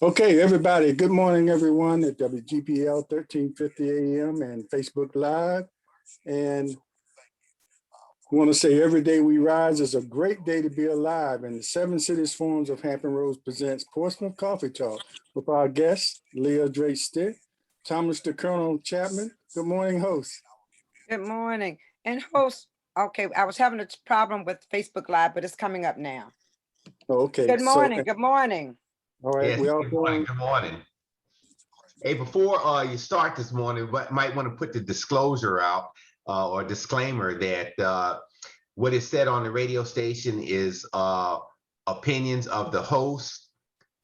Okay, everybody, good morning, everyone at WGPL 1350 AM and Facebook Live. And I want to say every day we rise is a great day to be alive. And the Seven Cities Forums of Hampton Roads presents Portsmouth Coffee Talk with our guests, Leah Drake Stick, Thomas the Colonel Chapman. Good morning, host. Good morning. And host, okay, I was having a problem with Facebook Live, but it's coming up now. Okay. Good morning. Good morning. All right. Yes, good morning. Good morning. Hey, before you start this morning, might want to put the disclosure out or disclaimer that what is said on the radio station is opinions of the host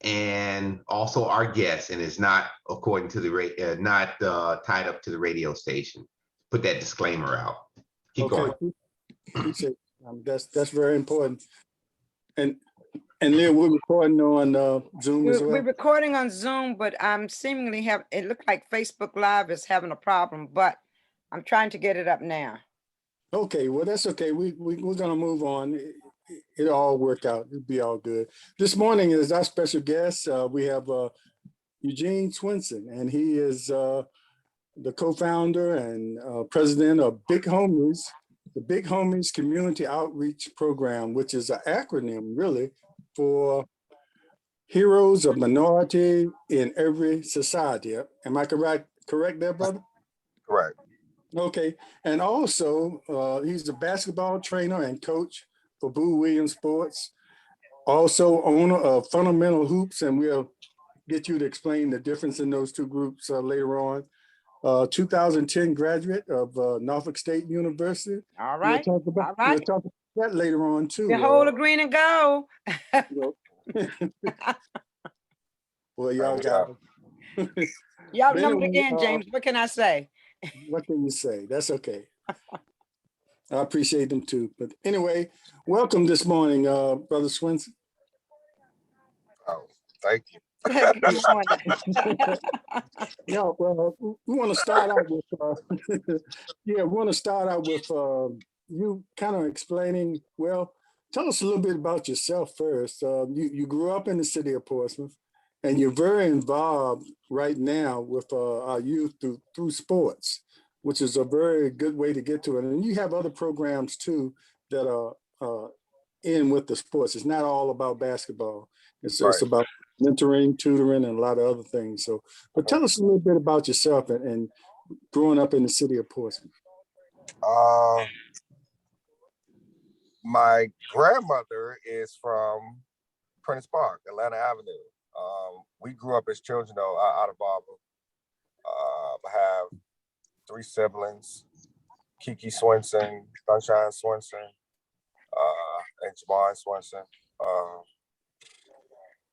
and also our guests, and it's not according to the not tied up to the radio station. Put that disclaimer out. Keep going. Appreciate that's very important. And Leah, we're recording on Zoom as well? We're recording on Zoom, but I'm seemingly it looked like Facebook Live is having a problem, but I'm trying to get it up now. Okay, well, that's okay. We're going to move on. It'll all work out. It'll be all good. This morning is our special guest. We have Eugene Swinson, and he is the co-founder and president of Big Homies, the Big Homies Community Outreach Program, which is an acronym really for Heroes of Minority in Every Society. Am I correct there, brother? Correct. Okay. And also, he's a basketball trainer and coach for Boo Williams Sports. Also owner of Fundamental Hoops, and we'll get you to explain the difference in those two groups later on. 2010 graduate of Norfolk State University. All right. We'll talk about that later on too. Behold the green and go. Well, y'all got it. Y'all numbered again, James. What can I say? What can you say? That's okay. I appreciate them too. But anyway, welcome this morning, Brother Swinson. Oh, thank you. Yeah, well, we want to start out with you kind of explaining. Well, tell us a little bit about yourself first. You grew up in the city of Portsmouth, and you're very involved right now with our youth through sports, which is a very good way to get to it. And you have other programs too that are in with the sports. It's not all about basketball. It's about mentoring, tutoring, and a lot of other things. So, but tell us a little bit about yourself and growing up in the city of Portsmouth. My grandmother is from Prince Park, Atlanta Avenue. We grew up as children though, out of Barbara. I have 3 siblings: Kiki Swinson, Sunshine Swinson, and Jamar Swinson.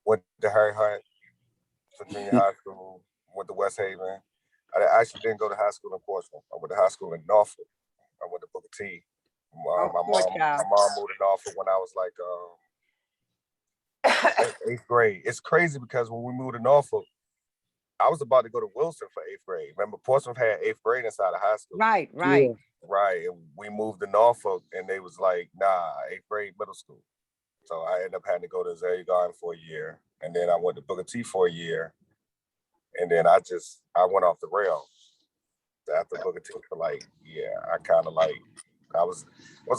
Went to Harry Hunt for junior high school, went to West Haven. I actually didn't go to high school in Portsmouth. I went to high school in Norfolk. I went to Booker T. My mom moved to Norfolk when I was like 8th grade. It's crazy because when we moved to Norfolk, I was about to go to Wilson for 8th grade. Remember, Portsmouth had 8th grade inside of high school. Right. Yeah. Right. And we moved to Norfolk and they was like, nah, 8th grade middle school. So I ended up having to go to Zay Garden for a year. And then I went to Booker T for a year. And then I went off the rails after Booker T for I kind of I was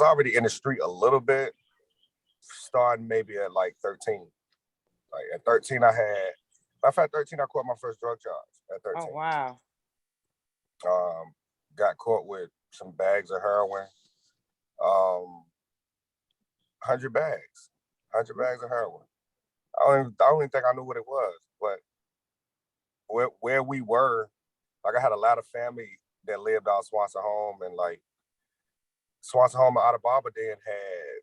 already in the street a little bit, starting maybe at 13. At 13, I caught my first drug charge at 13. Oh, wow. Got caught with some bags of heroin, 100 bags of heroin. I don't even think I knew what it was, but where we were, I had a lot of family that lived out Swanson Home, and Swanson Home out of Barber then had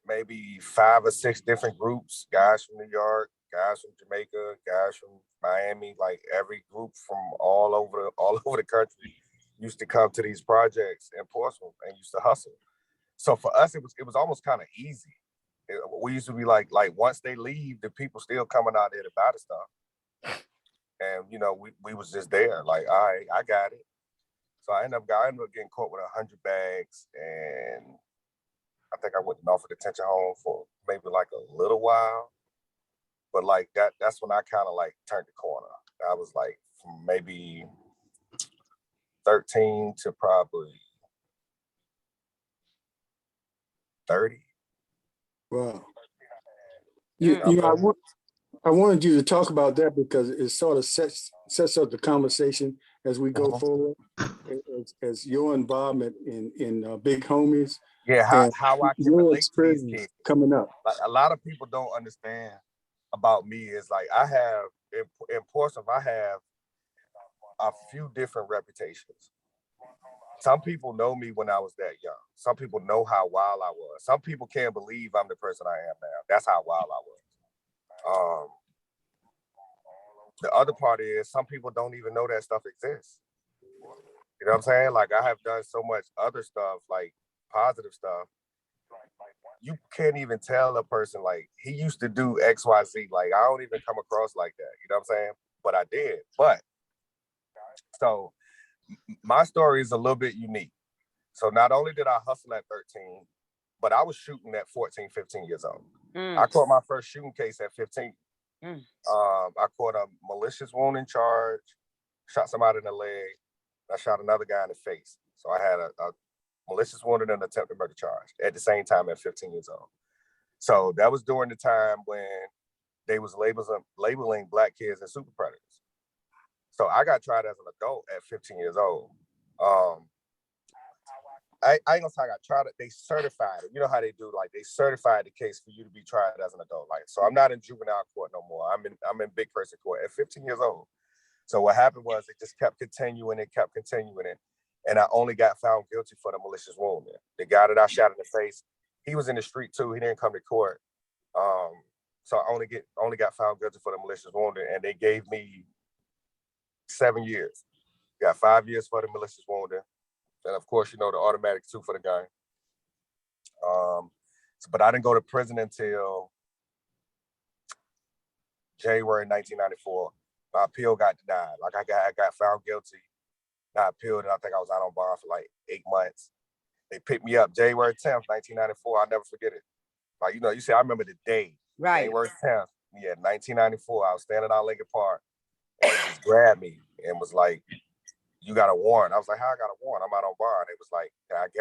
maybe 5 or 6 different groups, guys from New York, guys from Jamaica, guys from Miami, every group from all over the country used to come to these projects in Portsmouth and used to hustle. So for us, it was almost kind of easy. We used to be like once they leave, the people still coming out there to buy the stuff. And, we was just there all right, I got it. So I ended up getting caught with 100 bags. And I think I went to Norfolk Detention Home for maybe a little while. But like that's when I kind of like turned the corner. I was like from maybe 13 to probably 30. Wow. Mm. You know, I wanted you to talk about that because it sort of sets up the conversation as we go forward, as your involvement in Big Homies Yeah, and how I can your relate to these experience kids. coming up. Like a lot of people don't understand about me is like I have in Portsmouth, I have a few different reputations. Some people know me when I was that young. Some people know how wild I was. Some people can't believe I'm the person I am now. That's how wild I was. The other part is some people don't even know that stuff exists. You know what I'm saying? Like I have done so much other stuff, like positive stuff. You can't even tell a person like he used to do XYZ. Like I don't even come across like that. You know what I'm saying? But I did. But so my story is a little bit unique. So not only did I hustle at 13, but I was shooting at 14, 15 years old. I caught my first shooting case at 15. I caught a malicious wounding charge, shot somebody in the leg. I shot another guy in the face. So I had a malicious wounding and attempted murder charge at the same time at 15 years old. So that was during the time when they was labeling black kids as super predators. So I got tried as an adult at 15 years old. I ain't gonna say I got tried. They certified it. You know how they do, like they certified the case for you to be tried as an adult. Like, so I'm not in juvenile court no more. I'm in big person court at 15 years old. So what happened was it just kept continuing it. And I only got found guilty for the malicious wound. The guy that I shot in the face, he was in the street too. He didn't come to court. So I only got found guilty for the malicious wounding, and they gave me 7 years. Got 5 years for the malicious wounding. And of course, you know, the automatic 2 for the gun. But I didn't go to prison until January 1994. My appeal got denied. Like I got found guilty. I appealed, and I think I was out on bond for like 8 months. They picked me up January 10th, 1994. I'll never forget it. Like, you know, you say, I remember the day. Right. January 10th, 1994. I was standing out Lincoln Park, and they just grabbed me and was like, you got a warrant. I was like, how I got a warrant? I'm out on bond. It was like,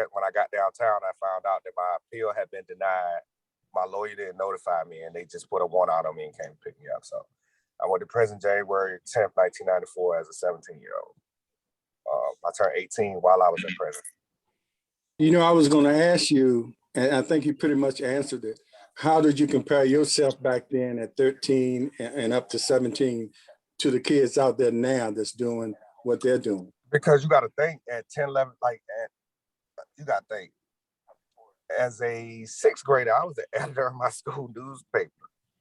when I got downtown, I found out that my appeal had been denied. My lawyer didn't notify me, and they just put a warrant out on me and came to pick me up. So I went to prison January 10th, 1994 as a 17-year-old. I turned 18 while I was in prison. You know, I was going to ask you, and I think you pretty much answered it. How did you compare yourself back then at 13 and up to 17 to the kids out there now that's doing what they're doing? Because you got to think at 10, 11, you got to think. As a 6th grader, I was the editor of my school newspaper.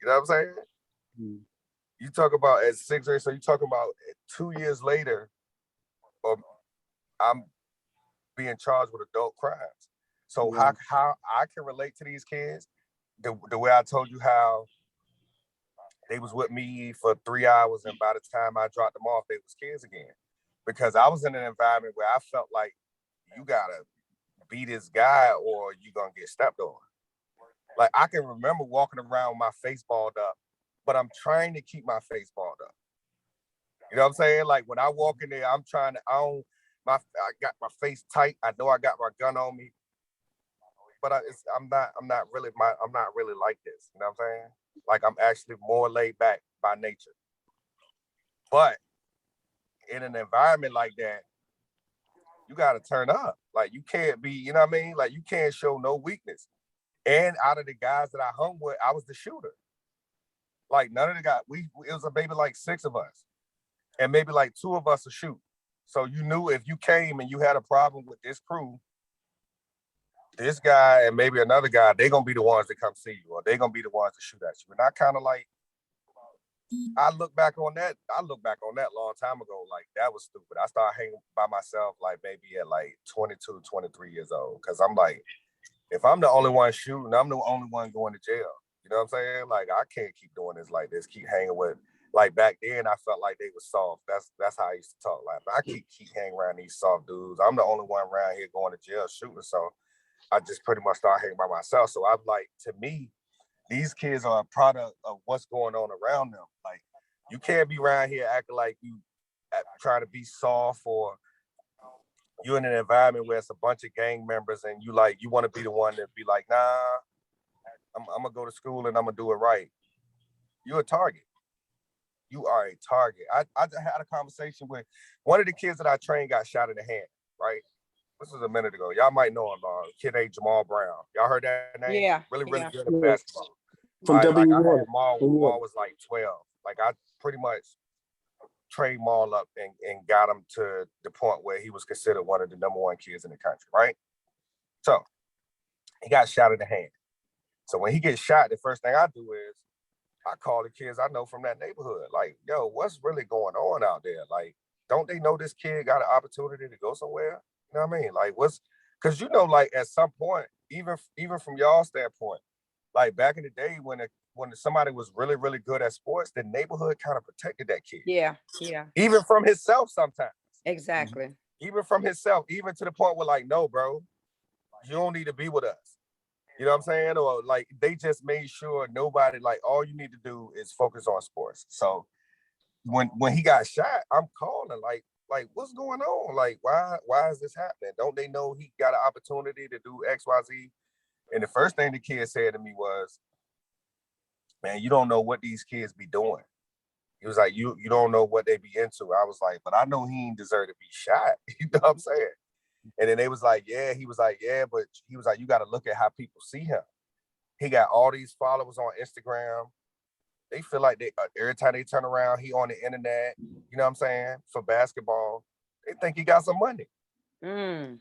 You know what I'm saying? Mm-hmm. You talk about at 6th grade, so you talking about 2 years later, I'm being charged with adult crimes. So how I can relate to these kids, the way I told you how they was with me for 3 hours, and by the time I dropped them off, they was kids again. Because I was in an environment where I felt like you gotta be this guy or you gonna get stepped on. Like I can remember walking around with my face balled up, but I'm trying to keep my face balled up. You know what I'm saying? Like when I walk in there, I got my face tight. I know I got my gun on me, but I'm not really like this. You know what I'm saying? Like I'm actually more laid back by nature. But in an environment like that, you got to turn up. Like you can't be, you know what I mean? Like you can't show no weakness. And out of the guys that I hung with, I was the shooter. Like none of the guys, it was maybe like 6 of us, and maybe like 2 of us to shoot. So you knew if you came and you had a problem with this crew, this guy and maybe another guy, they're gonna be the ones that come see you, or they're gonna be the ones to shoot at you. And I kind of like, I look back on that a long time ago. Like that was stupid. I started hanging by myself like maybe at like 22, 23 years old. Cause I'm like, if I'm the only one shooting, I'm the only one going to jail. You know what I'm saying? Like I can't keep doing this like this, keep hanging with. Like back then, I felt like they were soft. That's how I used to talk. Like I keep hanging around these soft dudes. I'm the only one around here going to jail shooting. So I just pretty much started hanging by myself. So I'm like, to me, these kids are a product of what's going on around them. Like, you can't be around here acting like you trying to be soft, or you're in an environment where it's a bunch of gang members and you want to be the one that be like, nah, I'm gonna go to school and I'm gonna do it right. You're a target. You are a target. I just had a conversation with one of the kids that I trained, got shot in the hand, right? This was a minute ago. Y'all might know him, kid named Jamal Brown. Y'all heard that name? Yeah. Really Yeah. good at basketball. From Like W. I had Water. Maul when Maul was like 12. Like, I pretty much trained Maul up and got him to the point where he was considered one of the #1 kids in the country, right? So he got shot in the hand. So when he gets shot, the first thing I do is I call the kids I know from that neighborhood. Like, yo, what's really going on out there? Like, don't they know this kid got an opportunity to go somewhere? You know what I mean? Like, because like at some point, even from y'all standpoint, like back in the day when somebody was really, really good at sports, the neighborhood kind of protected that kid. Yeah. Yeah. Even from himself sometimes. Exactly. Even from himself, even to the point where like, no, bro, you don't need to be with us. You know what I'm saying? Or like, they just made sure nobody, like, all you need to do is focus on sports. So when he got shot, I'm calling like what's going on? Like, why is this happening? Don't they know he got an opportunity to do X, Y, Z? And the first thing the kid said to me was, man, you don't know what these kids be doing. He was like, you don't know what they be into. I was like, but I know he ain't deserve to be shot. You know what I'm saying? And then they was like, yeah. He was like, yeah, but he was like, you got to look at how people see him. He got all these followers on Instagram. They feel like every time they turn around, he on the internet, you know what I'm saying, for basketball. They think he got some money. Mm.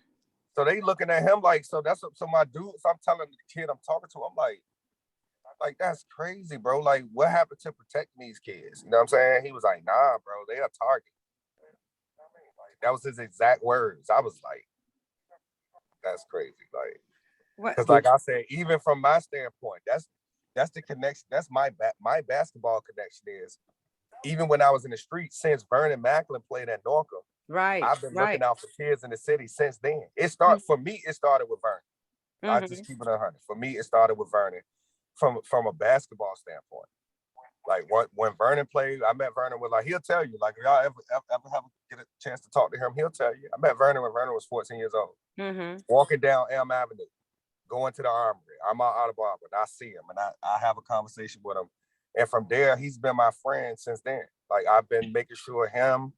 So they looking at him like, so my dude, so I'm telling the kid I'm talking to, I'm like, that's crazy, bro. Like, what happened to protecting these kids? You know what I'm saying? He was like, nah, bro, they a target. That was his exact words. I was like, that's crazy. Like, because like I said, even from my standpoint, that's the connection. That's my basketball connection is, even when I was in the streets, since Vernon Macklin played at Norcom, Right. I've been looking out for kids in the city since then. For me, it started with Vernon. I just keep it 100. For me, it started with Vernon from a basketball standpoint. Like when Vernon played, I met Vernon with, like, he'll tell you, like, if y'all ever get a chance to talk to him, he'll tell you. I met Vernon when Vernon was 14 years old. Walking down Elm Avenue, going to the Armory. I'm out of Barbara, and I see him, and I have a conversation with him. And from there, he's been my friend since then. Like, I've been making sure him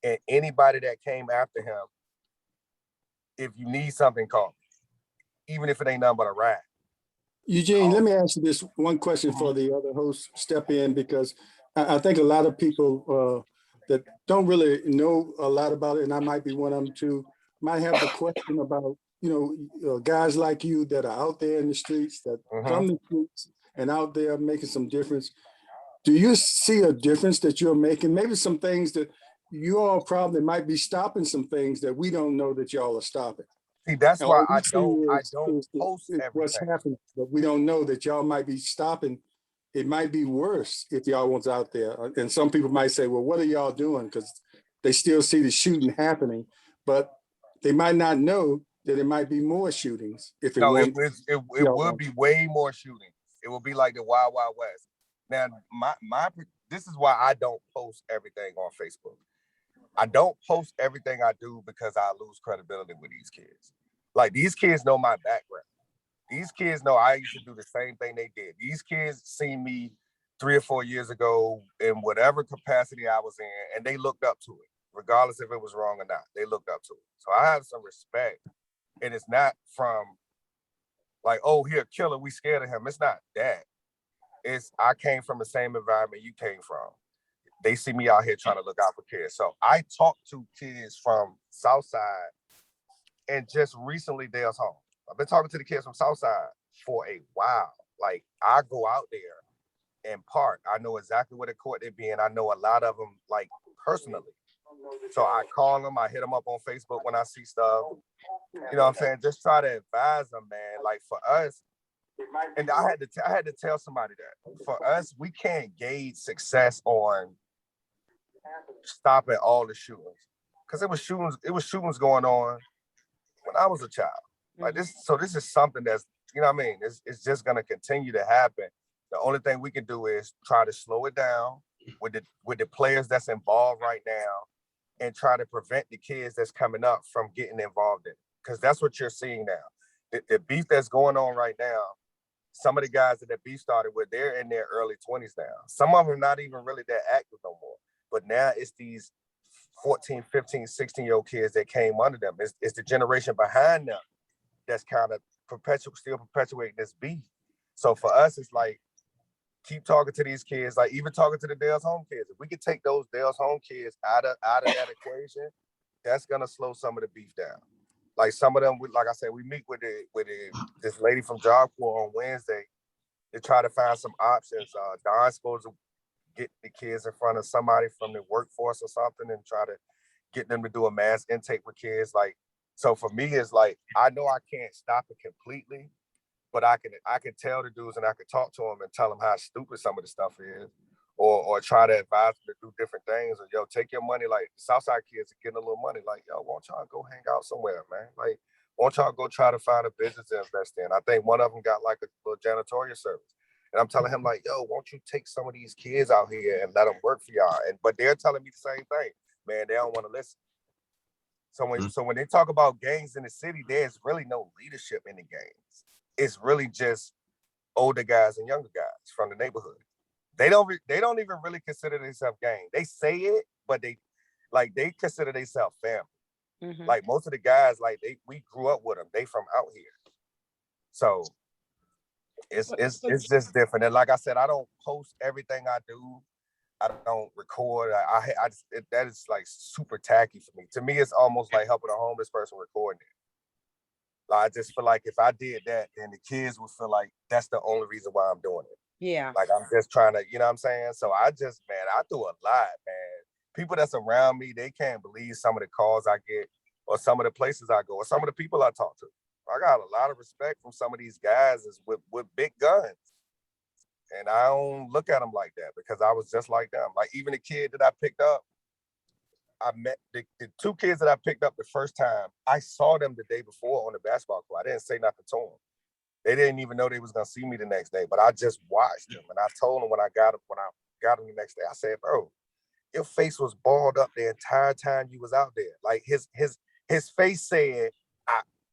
and anybody that came after him, if you need something, call me. Even if it ain't nothing but a ride. Eugene, let me ask you this one question for the other hosts step in, because I think a lot of people that don't really know a lot about it, and I might be one of them too, might have the question about, guys like you that are out there in the streets, that from the streets and out there making some difference. Do you see a difference that you're making? Maybe some things that you all probably might be stopping, some things that we don't know that y'all are stopping. See, that's why I don't post everything. What's happening, but we don't know that y'all might be stopping. It might be worse if y'all was out there. And some people might say, well, what are y'all doing? Because they still see the shooting happening, but they might not know that it might be more shootings. If it would be way more shootings. It will be like the Wild Wild West. Now, this is why I don't post everything on Facebook. I don't post everything I do because I lose credibility with these kids. Like, these kids know my background. These kids know I used to do the same thing they did. These kids seen me 3 or 4 years ago in whatever capacity I was in, and they looked up to it, regardless if it was wrong or not. They looked up to it. So I have some respect. And it's not from like, oh, he a killer, we scared of him. It's not that. It's I came from the same environment you came from. They see me out here trying to look out for kids. So I talk to kids from Southside, and just recently Dale's home. I've been talking to the kids from Southside for a while. Like, I go out there and park. I know exactly where the court they be in. I know a lot of them, like, personally. So I call them, I hit them up on Facebook when I see stuff. You know what I'm saying? Just try to advise them, man. Like, for us, and I had to tell somebody that for us, we can't gauge success on stopping all the shootings, because it was shootings going on when I was a child. Like this, so this is something that's, you know what I mean? It's just gonna continue to happen. The only thing we can do is try to slow it down with the players that's involved right now, and try to prevent the kids that's coming up from getting involved in it. Because that's what you're seeing now. The beef that's going on right now, some of the guys that beef started with, they're in their early 20s now. Some of them not even really that active no more. But now it's these 14, 15, 16-year-old kids that came under them. It's the generation behind them that's kind of still perpetuating this beef. So for us, it's like, keep talking to these kids, like even talking to the Dale's Home kids. If we could take those Dale's Home kids out of that equation, that's gonna slow some of the beef down. Like some of them, like I said, we meet with this lady from Job Corps on Wednesday to try to find some options. Don's supposed to get the kids in front of somebody from the workforce or something and try to get them to do a mass intake with kids. Like, so for me, it's like, I know I can't stop it completely, but I can tell the dudes and I can talk to them and tell them how stupid some of the stuff is, or try to advise them to do different things. Or, yo, take your money. Like the Southside kids are getting a little money. Like, yo, why don't y'all go hang out somewhere, man? Like, why don't y'all go try to find a business to invest in? I think one of them got like a little janitorial service. And I'm telling him like, yo, won't you take some of these kids out here and let them work for y'all? But they're telling me the same thing, man. They don't want to listen. So when they talk about gangs in the city, there's really no leadership in the gangs. It's really just older guys and younger guys from the neighborhood. They don't even really consider themselves gang. They say it, but they consider themselves family. Mm-hmm. Like most of the guys, like we grew up with them. They from out here. So it's just different. And like I said, I don't post everything I do. I don't record. That is like super tacky for me. To me, it's almost like helping a homeless person recording it. Like, I just feel like if I did that, then the kids would feel like that's the only reason why I'm doing it. Yeah. Like I'm just trying to, you know what I'm saying? So I do a lot, man. People that's around me, they can't believe some of the calls I get, or some of the places I go, or some of the people I talk to. I got a lot of respect from some of these guys with big guns. And I don't look at them like that because I was just like them. Like even the kid that I picked up, I met the two kids that I picked up the first time. I saw them the day before on the basketball court. I didn't say nothing to them. They didn't even know they was gonna see me the next day, but I just watched them. And I told them when I got them the next day, I said, bro, your face was balled up the entire time you was out there. Like his face said,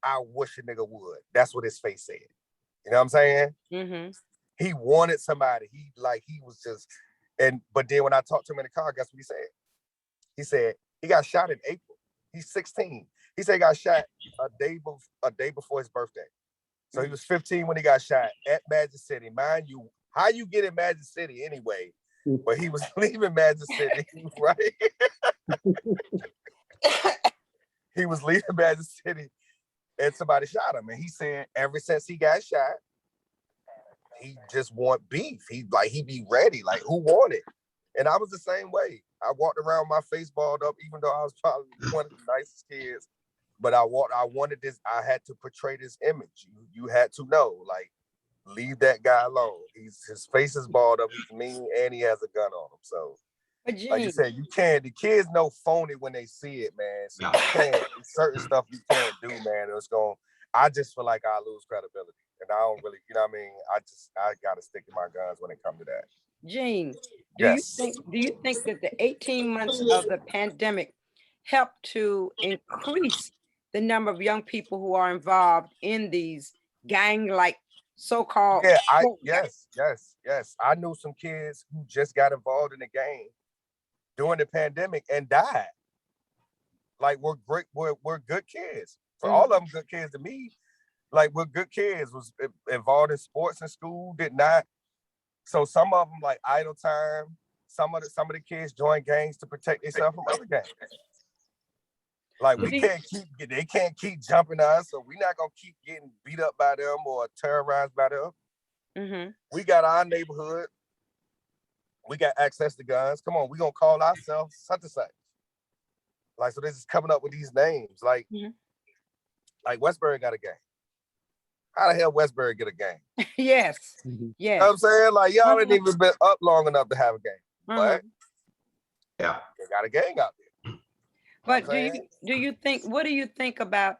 I wish a nigga would. That's what his face said. You know what I'm saying? Mm-hmm. He wanted somebody. He was just, but then when I talked to him in the car, guess what he said? He said he got shot in April. He's 16. He said he got shot a day before his birthday. So he was 15 when he got shot at Magic City. Mind you, how you get in Magic City anyway? But he was leaving Magic City, right? He was leaving Magic City and somebody shot him. And he said ever since he got shot, he just want beef. He be ready. Like, who want it? And I was the same way. I walked around with my face balled up, even though I was probably one of the nicest kids. But I wanted this. I had to portray this image. You had to know, like, leave that guy alone. His face is balled up. He's mean, and he has a gun on him. So, like you said, you can't. The kids know phony when they see it, man. So you can't. Certain stuff you can't do, man. I just feel like I lose credibility. And I don't really, you know what I mean? I gotta stick to my guns when it comes to that. Gene, do you think that the 18 months of the pandemic helped to increase the number of young people who are involved in these gang-like so-called? Yes. I knew some kids who just got involved in the gang during the pandemic and died. Like we're good kids. For all of them, good kids to me. Like we're good kids, was involved in sports in school, did not. So some of them like idle time. Some of the kids join gangs to protect themselves from other gangs. Like they can't keep jumping us, so we're not gonna keep getting beat up by them or terrorized by them. Mm-hmm. We got our neighborhood. We got access to guns. Come on, we gonna call ourselves such and such. Like, so they're just coming up with these names. Like, like Westbury got a gang. How the hell Westbury get a gang? Yes. You know what I'm saying? Like, y'all ain't even been up long enough to have a gang. But yeah, they got a gang out there. But do you think, what do you think about,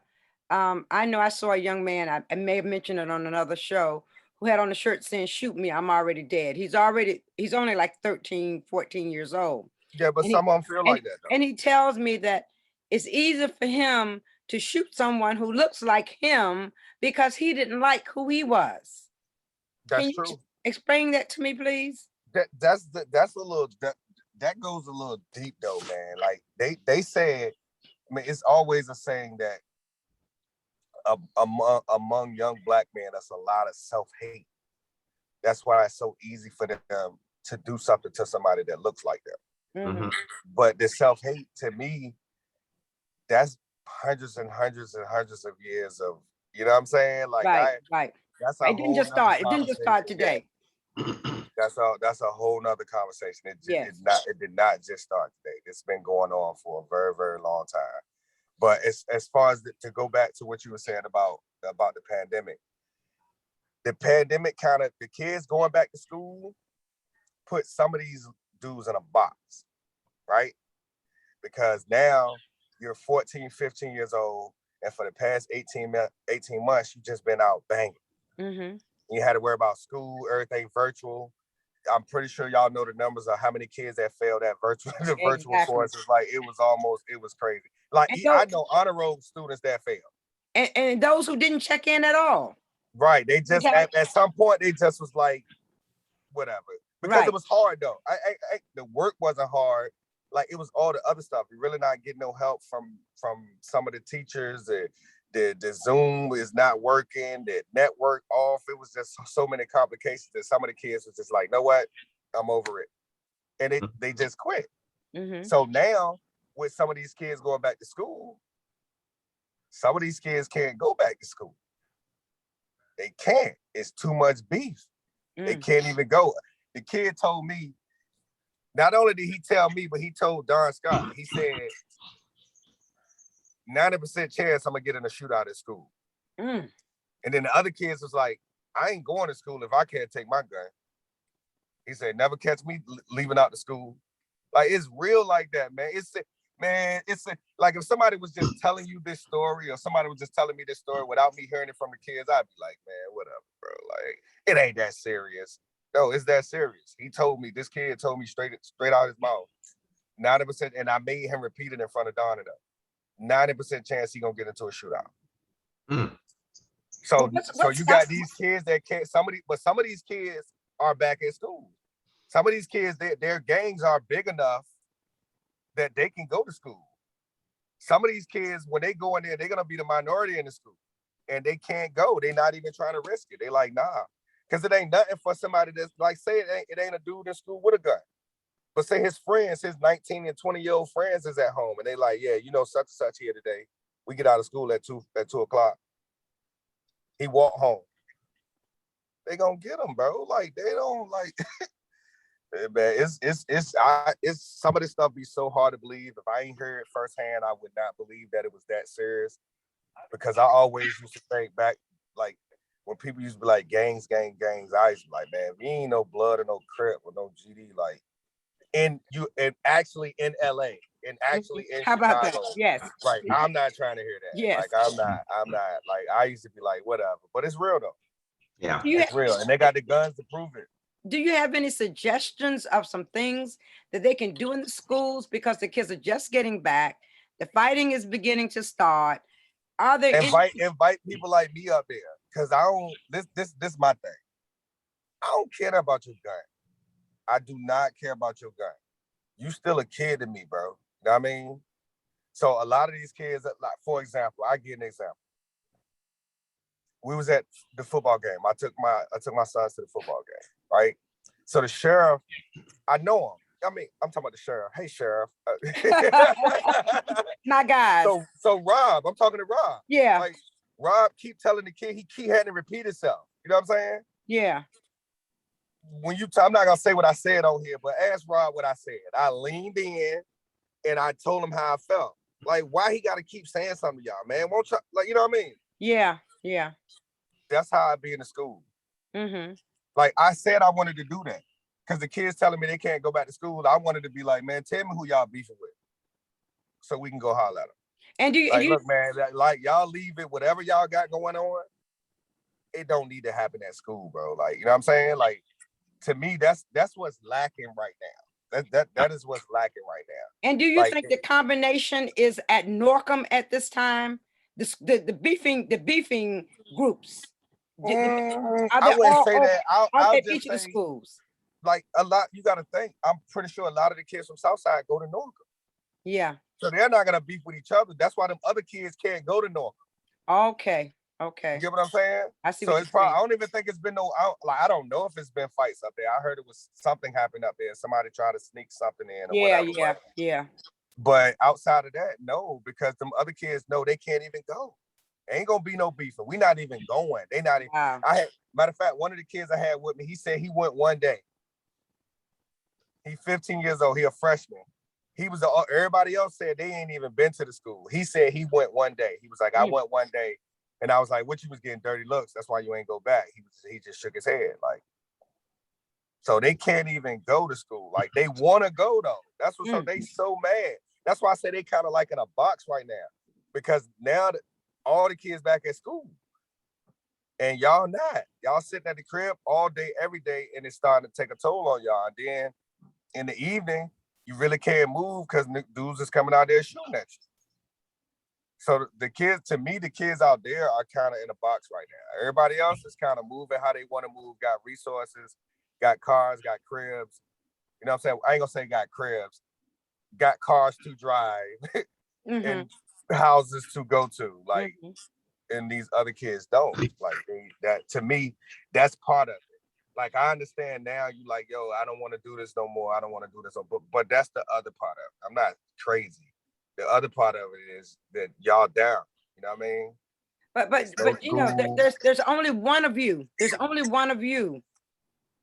I know I saw a young man, I may have mentioned it on another show, who had on a shirt saying, "Shoot me, I'm already dead." He's only like 13, 14 years old. Yeah, but And he, some of them feel like that though. and he tells me that it's easier for him to shoot someone who looks like him because he didn't like who he was. That's Can you true. explain that to me, please? That's a little that goes a little deep though, man. Like they said, I mean, it's always a saying that among young black men, that's a lot of self-hate. That's why it's so easy for them to do something to somebody that looks like them. Mhm. But the self-hate, to me, that's hundreds and hundreds and hundreds of years of, you know what I'm saying? Like Right. that's a It didn't whole just nother start. It didn't just start conversation. today. That's a whole nother conversation. It Yes. did not just start today. It's been going on for a very, very long time. But as far as to go back to what you were saying about the pandemic kind of, the kids going back to school put some of these dudes in a box, right? Because now you're 14, 15 years old, and for the past 18 months, you've just been out banging. Mm-hmm. You had to worry about school, everything virtual. I'm pretty sure y'all know the numbers of how many kids that failed that virtual courses. Like it was crazy. Like I know honor roll students that failed. And those who didn't check in at all. Right. They just at some point they just was like, whatever. Because it was hard though. The work wasn't hard. Like it was all the other stuff. You're really not getting no help from some of the teachers. The Zoom is not working, the network off. It was just so many complications that some of the kids was just like, know what? I'm over it. And they just quit. Mm-hmm. So now with some of these kids going back to school, some of these kids can't go back to school. They can't. It's too much beef. They can't even go. The kid told me, not only did he tell me, but he told Don Scott, he said, 90% chance I'm gonna get in a shootout at school. And then the other kids was like, I ain't going to school if I can't take my gun. He said, never catch me leaving out the school. Like, it's real like that, man. Like if somebody was just telling you this story, or somebody was just telling me this story without me hearing it from the kids, I'd be like, man, whatever, bro. Like, it ain't that serious. No, it's that serious. This kid told me straight out his mouth, 90%, and I made him repeat it in front of Don and them. 90% chance he gonna get into a shootout. So you got these kids that can't. Some of these kids are back at school. Some of these kids, their gangs are big enough that they can go to school. Some of these kids, when they go in there, they're gonna be the minority in the school, and they can't go. They're not even trying to risk it. They like, nah, because it ain't nothing for somebody that's like, say it ain't a dude in school with a gun. But say his friends, his 19 and 20-year-old friends is at home, and they like, yeah, you know, such and such here today. We get out of school at 2 o'clock. He walk home. They gonna get him, bro. Like they don't like. Man, it's some of this stuff be so hard to believe. If I ain't heard it firsthand, I would not believe that it was that serious. Because I always used to think back, like when people used to be like gangs. I used to be like, man, we ain't no blood or no Crip or no GD, like. And actually in LA, and actually in How about Chicago. that? Yes. Right. I'm not trying to hear that. Yes. Like I'm not like, I used to be like, whatever. But it's real though. Yeah. It's real. And they got the guns to prove it. Do you have any suggestions of some things that they can do in the schools, because the kids are just getting back? The fighting is beginning to start. Are there invite people like me up there? Because I don't, this my thing. I don't care about your gun. I do not care about your gun. You still a kid to me, bro. You know what I mean? So a lot of these kids, like, for example, I give an example. We was at the football game. I took my sons to the football game, right? So the sheriff, I know him. I mean, I'm talking about the sheriff. Hey, sheriff. My guys. So Rob, I'm talking to Rob. Yeah. Like Rob keep telling the kid, he keep having to repeat himself. You know what I'm saying? Yeah. I'm not gonna say what I said on here, but ask Rob what I said. I leaned in and I told him how I felt. Like, why he gotta keep saying something to y'all, man? Won't you, like, you know what I mean? Yeah. That's how I be in the school. Mm-hmm. Like I said, I wanted to do that because the kids telling me they can't go back to school. I wanted to be like, man, tell me who y'all beefing with, so we can go holler at them. And look, man, like y'all leave it, whatever y'all got going on. it don't need to happen at school, bro. Like, you know what I'm saying? Like, to me, that's what's lacking right now. That is what's lacking right now. And do you Like, think the combination is at Norcom at this time? The beefing groups. Are I they wouldn't all say over, that. are they I'll at just each of the say, schools? like, a lot, you got to think. I'm pretty sure a lot of the kids from Southside go to Norcom. Yeah. So they're not gonna beef with each other. That's why them other kids can't go to Norcom. Okay. You Okay. get what I'm saying? I see So what it's you're probably, saying. I don't even think it's been no, I don't know if it's been fights up there. I heard it was something happened up there. Somebody tried to sneak something in or Yeah, whatever. yeah. But outside of that, no, because them other kids know they can't even go. Ain't gonna be no beefing. We not even going. They not even. Wow. Matter of fact, one of the kids I had with me, he said he went one day. He 15 years old. He a freshman. He was. Everybody else said they ain't even been to the school. He said he went one day. He was like, I went one day, and I was like, what, you was getting dirty looks? That's why you ain't go back. He just shook his head like. So they can't even go to school. Like, they want to go though. That's what. So they so mad. That's why I say they kind of like in a box right now, because now all the kids back at school, and y'all not. Y'all sitting at the crib all day, every day, and it's starting to take a toll on y'all. And then in the evening, you really can't move because dudes is coming out there shooting at you. So the kids, to me, the kids out there are kind of in a box right now. Everybody else is kind of moving how they want to move, got resources, got cars, got cribs. You know what I'm saying? I ain't gonna say got cribs, got cars to drive and houses to go to. Like, and these other kids don't. Like, that to me, that's part of it. Like, I understand now, you like, yo, I don't want to do this no more. I don't want to do this. But that's the other part of it. I'm not crazy. The other part of it is that y'all down. You know what I mean? But you know, there's only one of you. There's only one of you.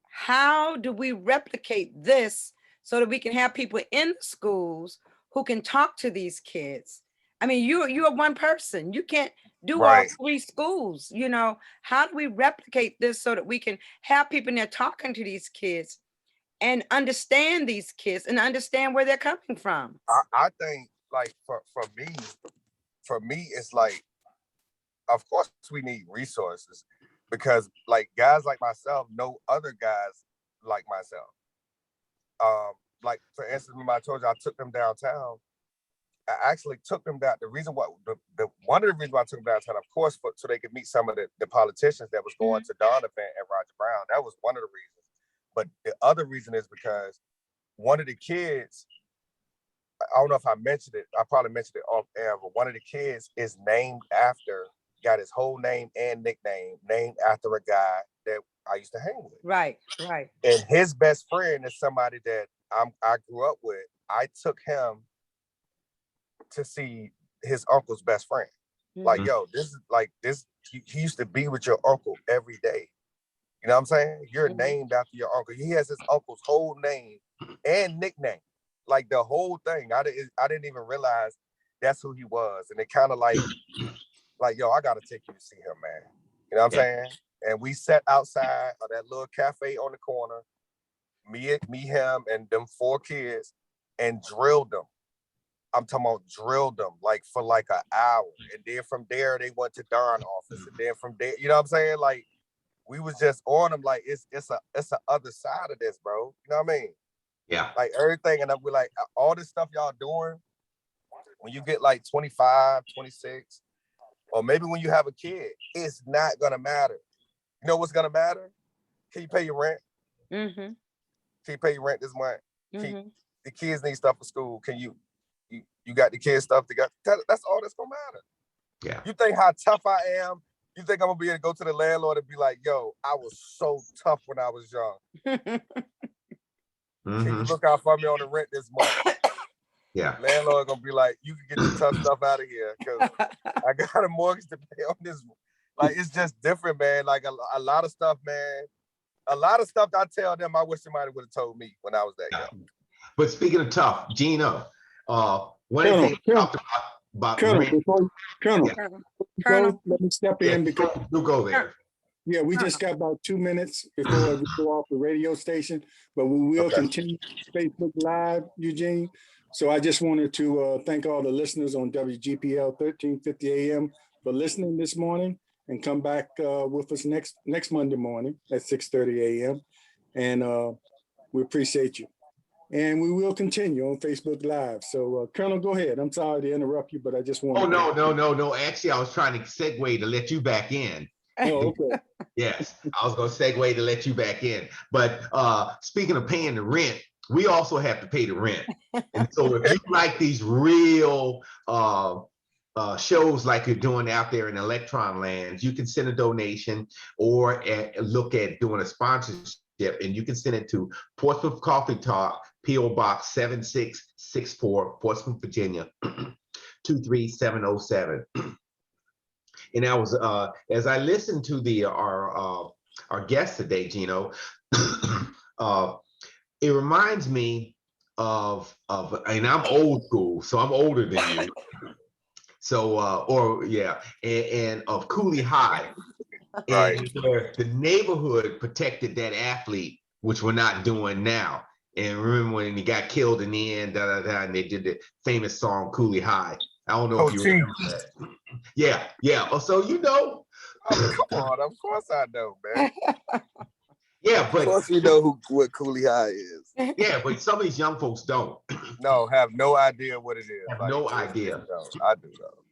How do we replicate this so that we can have people in the schools who can talk to these kids? I mean, you're one person. You can't do all three schools. You know, how do we replicate this so that we can have people in there talking to these kids and understand these kids and understand where they're coming from? I think, like, for me, it's like, of course we need resources, because like guys like myself know other guys like myself. Like, for instance, remember I told you I took them downtown. I actually took them down. The reason why, one of the reasons why I took them downtown, of course, so they could meet some of the politicians that was going to Donovan and Roger Brown. That was one of the reasons. But the other reason is because one of the kids, I don't know if I mentioned it, I probably mentioned it off air, but one of the kids is got his whole name and nickname named after a guy that I used to hang with. Right. And his best friend is somebody that I grew up with. I took him to see his uncle's best friend. Like, yo, this is like this. He used to be with your uncle every day. You know what I'm saying? You're named after your uncle. He has his uncle's whole name and nickname, like the whole thing. I didn't even realize that's who he was, and it kind of like, yo, I gotta take you to see him, man. You know what I'm saying? And we sat outside of that little cafe on the corner, me, him, and them 4 kids, and drilled them. I'm talking about drilled them like for like an hour. And then from there, they went to Darn office. And then from there, you know what I'm saying? Like, we was just on them like, it's a other side of this, bro. You know what I mean? Yeah. Like, everything. And we're like, all this stuff y'all doing, when you get like 25, 26, or maybe when you have a kid, it's not going to matter. You know what's going to matter? Can you pay your rent? Can you pay your rent this month? The kids need stuff for school. Can you got the kids stuff together? That's all that's going to matter. Yeah. You think how tough I am? You think I'm going to be able to go to the landlord and be like, yo, I was so tough when I was young. Can you look out for me on the rent this month? Yeah. Landlord going to be like, you can get your tough stuff out of here because I got a mortgage to pay on this. Like, it's just different, man. Like, a lot of stuff, man. A lot of stuff I tell them, I wish somebody would have told me when I was that young. But speaking of tough, Gino, one of the things we talked about Colonel, let me step in because you go there. Yeah, we just got about 2 minutes before we go off the radio station, but we will continue Facebook Live, Eugene. So I just wanted to thank all the listeners on WGPL 1350 AM for listening this morning. and come back with us next Monday morning at 6:30 a.m. And we appreciate you. And we will continue on Facebook Live. So, Colonel, go ahead. I'm sorry to interrupt you, but I just want Oh, to. no. Actually, I was trying to segue to let you back in. Oh, okay. Yes, I was going to segue to let you back in. But speaking of paying the rent, we also have to pay the rent. And so if you like these real shows like you're doing out there in Electron Land, you can send a donation or look at doing a sponsorship, and you can send it to Portsmouth Coffee Talk, P.O. Box 7664, Portsmouth, Virginia, 23707. And I was as I listened to our guest today, Gino, it reminds me of and I'm old school, so I'm older than you. So and of Cooley High. Right. And where the neighborhood protected that athlete, which we're not doing now. And remember when he got killed in the end, and they did the famous song Cooley High. I don't know if you remember that. Yeah. Oh, so you know. Oh, come on, of course I know, man. Yeah, but Of course we know what Cooley High is. yeah, but some of these young folks don't. No, have no idea what it is. Have no idea. I do though.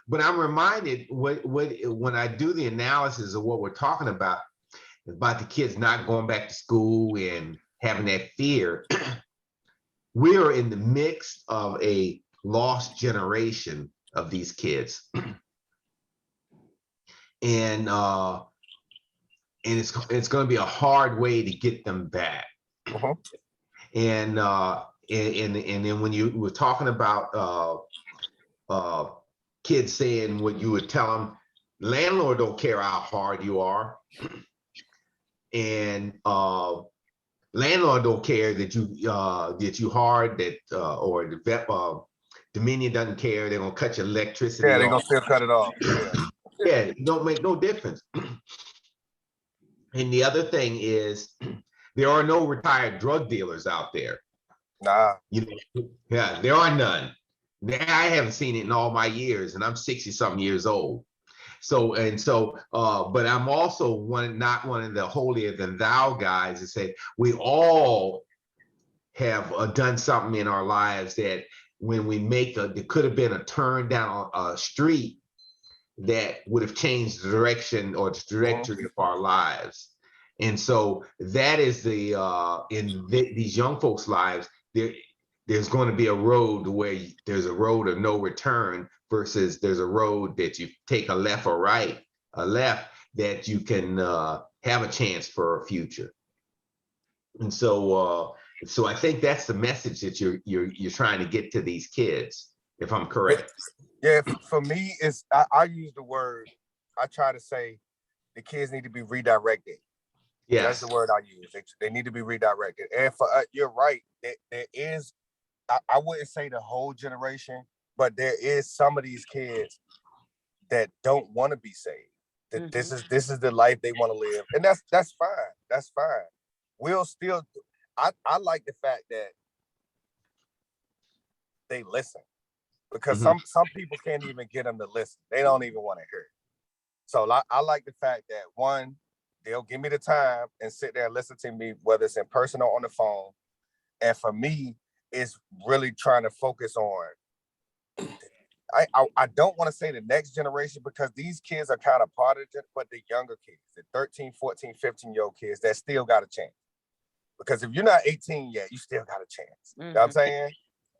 But I'm reminded when I do the analysis of what we're talking about the kids not going back to school and having that fear. We are in the midst of a lost generation of these kids. And it's going to be a hard way to get them back. Uh-huh. And then when you were talking about kids saying what you would tell them, landlord don't care how hard you are, and landlord don't care that you hard, that or the Dominion doesn't care. They're gonna cut your electricity. Yeah, they're off. gonna still cut it off. Yeah, it don't make no difference. And the other thing is, there are no retired drug dealers out there. Nah. Yeah, there are none. I haven't seen it in all my years, and I'm 60-something years old. But I'm also not one of the holier than thou guys to say we all have done something in our lives that when we there could have been a turn down a street that would have changed the direction or the trajectory of our lives. And so that is these young folks' lives, there's going to be a road where there's a road of no return versus there's a road that you take a left or right, a left that you can have a chance for a future. And so I think that's the message that you're trying to get to these kids, if I'm correct. Yeah, for me, I use the word, I try to say the kids need to be redirected. Yes. That's the word I use. They need to be redirected. And for you're right, there is, I wouldn't say the whole generation, but there is some of these kids that don't want to be saved. That this is the life they want to live. And that's fine. That's fine. We'll still, I like the fact that they listen. Because some people can't even get them to listen. They don't even want to hear it. So I like the fact that, one, they'll give me the time and sit there and listen to me, whether it's in person or on the phone. And for me, it's really trying to focus on, I don't want to say the next generation, because these kids are kind of part of it, but the younger kids, the 13, 14, 15-year-old kids that still got a chance. Because if you're not 18 yet, you still got a chance. You know what I'm saying?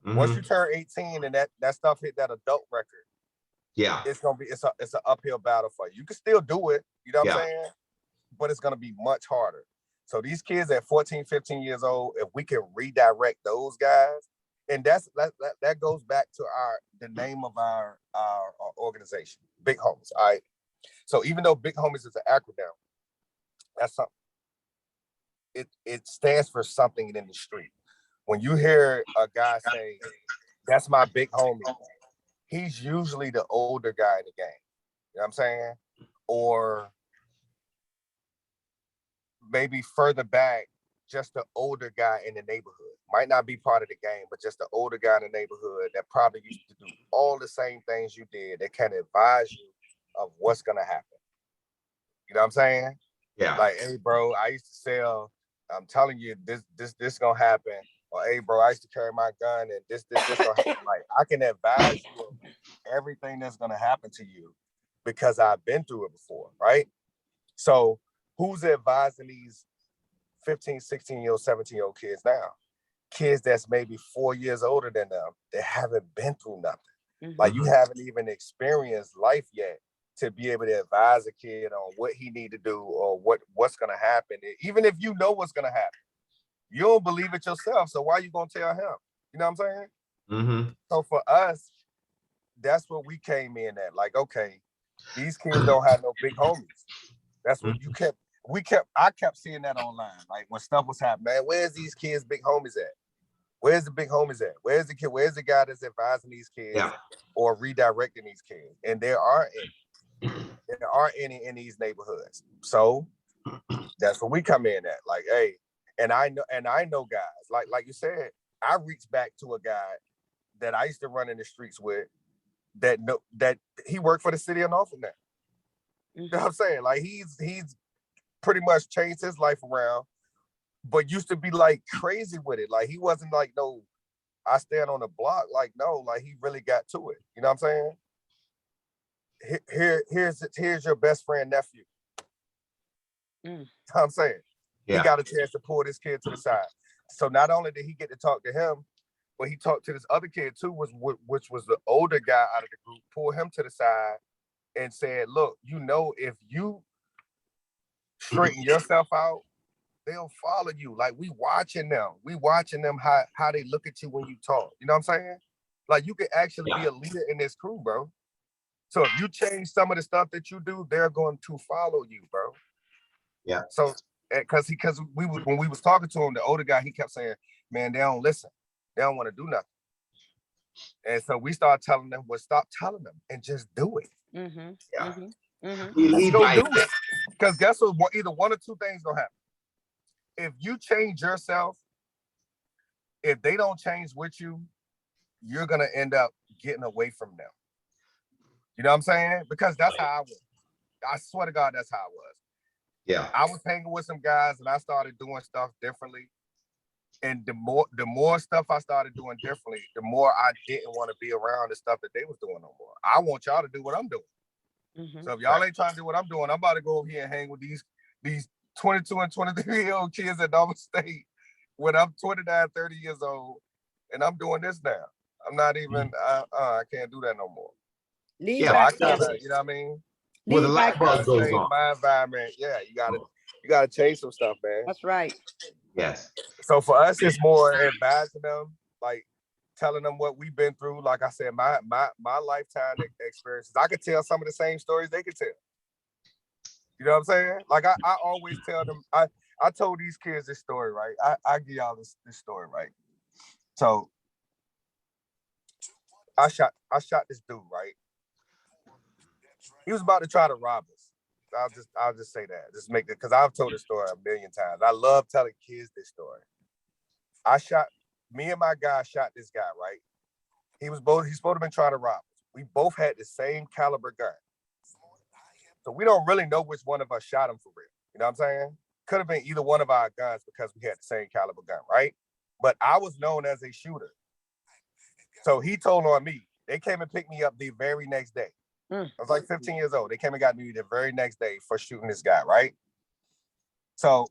Once you turn 18 and that stuff hit that adult record, yeah, it's an uphill battle for you. You can still do it, you know what I'm saying? But it's gonna be much harder. So these kids at 14, 15 years old, if we can redirect those guys, and that goes back to the name of our organization, Big Homies. All right. So even though Big Homies is an acronym, that's something. It stands for something in the street. When you hear a guy say, "That's my big homie," he's usually the older guy in the game. You know what I'm saying? Or maybe further back, just the older guy in the neighborhood. Might not be part of the game, but just the older guy in the neighborhood that probably used to do all the same things you did, that can advise you of what's going to happen. You know what I'm saying? Yeah. Like, hey, bro, I used to sell. I'm telling you, this gonna happen. Or, hey, bro, I used to carry my gun, and this gonna happen. Like, I can advise you of everything that's gonna happen to you because I've been through it before, right? So, who's advising these 15, 16-year-old, 17-year-old kids now? Kids that's maybe 4 years older than them that haven't been through nothing. Like, you haven't even experienced life yet to be able to advise a kid on what he need to do or what's going to happen. Even if you know what's going to happen, you don't believe it yourself. So why are you going to tell him? You know what I'm saying? So for us, that's what we came in at. Like, okay, these kids don't have no big homies. That's what I kept seeing that online. Like when stuff was happening, man, where's these kids' big homies at? Where's the big homies at? Where's the kid? Where's the guy that's advising these kids or redirecting these kids? And there aren't any in these neighborhoods. So that's what we come in at. Like, hey, and I know guys, like you said, I reached back to a guy that I used to run in the streets with that he worked for the city of Norfolk now. You know what I'm saying? Like he's pretty much changed his life around, but used to be like crazy with it. Like he wasn't like, no, I stand on the block. Like, no, like he really got to it. You know what I'm saying? Here's your best friend nephew. You know what I'm saying? He got a chance to pull this kid to the side. So not only did he get to talk to him, but he talked to this other kid too, which was the older guy out of the group, pulled him to the side and said, look, you know, if you straighten yourself out, they'll follow you. Like we watching them how they look at you when you talk. You know what I'm saying? Like you could actually be a leader in this crew, bro. So if you change some of the stuff that you do, they're going to follow you, bro. Yeah. So because when we was talking to him, the older guy, he kept saying, man, they don't listen. They don't want to do nothing. And so we started telling them, well, stop telling them and just do it. Just go do it. Because guess what? Either one or two things gonna happen. If you change yourself, if they don't change with you, you're gonna end up getting away from them. You know what I'm saying? Because that's how I was. I swear to God, that's how I was. Yeah. I was hanging with some guys and I started doing stuff differently. And the more stuff I started doing differently, the more I didn't want to be around the stuff that they was doing no more. I want y'all to do what I'm doing. So if y'all ain't trying to do what I'm doing, I'm about to go over here and hang with these 22 and 23-year-old kids at Norfolk State when I'm 29, 30 years old, and I'm doing this now. I'm not even, I can't do that no more. So I kind of, you know what I mean? Well, the light bulb goes on. My environment, you gotta change some stuff, man. That's right. Yes. So for us, it's more advising them, like telling them what we've been through. Like I said, my lifetime experiences. I could tell some of the same stories they could tell. You know what I'm saying? Like I always tell them. I told these kids this story, right? I give y'all this story, right? So I shot this dude, right? He was about to try to rob us. I'll just say that. Just make it, because I've told this story a million times. I love telling kids this story. Me and my guy shot this guy, right? He's supposed to have been trying to rob us. We both had the same caliber gun. So we don't really know which one of us shot him for real. You know what I'm saying? Could have been either one of our guns because we had the same caliber gun, right? But I was known as a shooter. So he told on me. They came and picked me up the very next day. I was like 15 years old. They came and got me the very next day for shooting this guy, right? So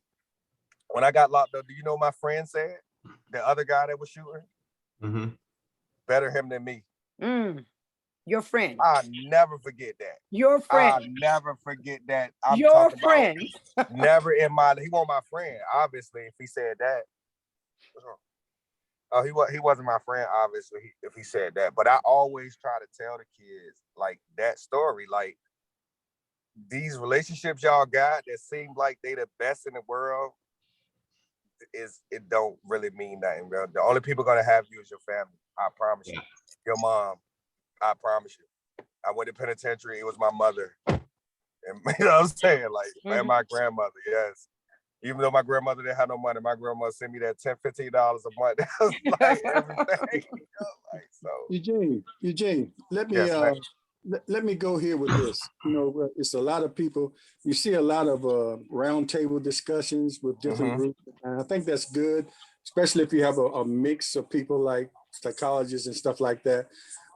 when I got locked up, do you know what my friend said? The other guy that was shooting? Better him than me. Your friend. I'll never forget that. Your friend. I'll never forget that. I'm your friend. Never in my, he wasn't my friend, obviously, if he said that. What's wrong? Oh, he wasn't my friend, obviously, if he said that. But I always try to tell the kids like that story, like these relationships y'all got that seem like they the best in the world, it don't really mean nothing, bro. The only people gonna have you is your family. I promise you. Your mom. I promise you. I went to penitentiary. It was my mother, and you know what I'm saying, like, and my grandmother. Yes. Even though my grandmother didn't have no money, my grandmother sent me that $10, $15 a month. That was like everything. You know, like, so. Eugene, let me let me go here with this. You know, it's a lot of people. You see a lot of roundtable discussions with different Mhm. groups, and I think that's good, especially if you have a mix of people like psychologists and stuff like that.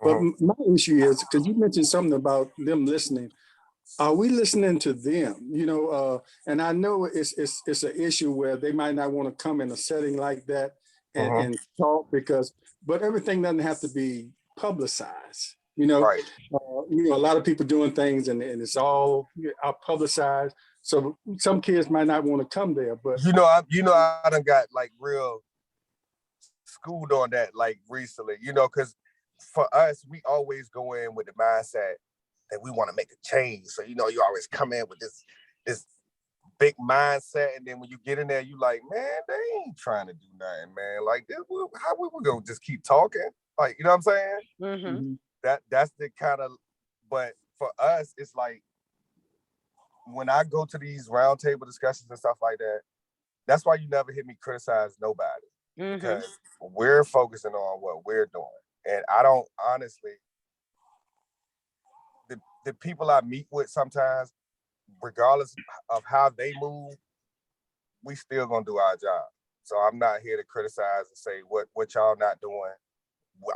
But Mhm. my issue is because you mentioned something about them listening. Are we listening to them? You know, and I know it's an issue where they might not want to come in a setting like that Mhm. and talk because, but everything doesn't have to be publicized. Right. A lot of people doing things and it's all publicized. So some kids might not want to come there, but I done got like real schooled on that like recently, because for us, we always go in with the mindset that we want to make a change. So, you always come in with this big mindset. And then when you get in there, you like, man, they ain't trying to do nothing, man. Like, how we gonna just keep talking? Like, you know what I'm saying? Mm-hmm. Mhm. That's the kind of, but for us, it's like when I go to these roundtable discussions and stuff like that, that's why you never hear me criticize nobody. Mm-hmm. Because we're focusing on what we're doing. And I don't honestly, the people I meet with sometimes, regardless of how they move, we still gonna do our job. So I'm not here to criticize and say what y'all not doing.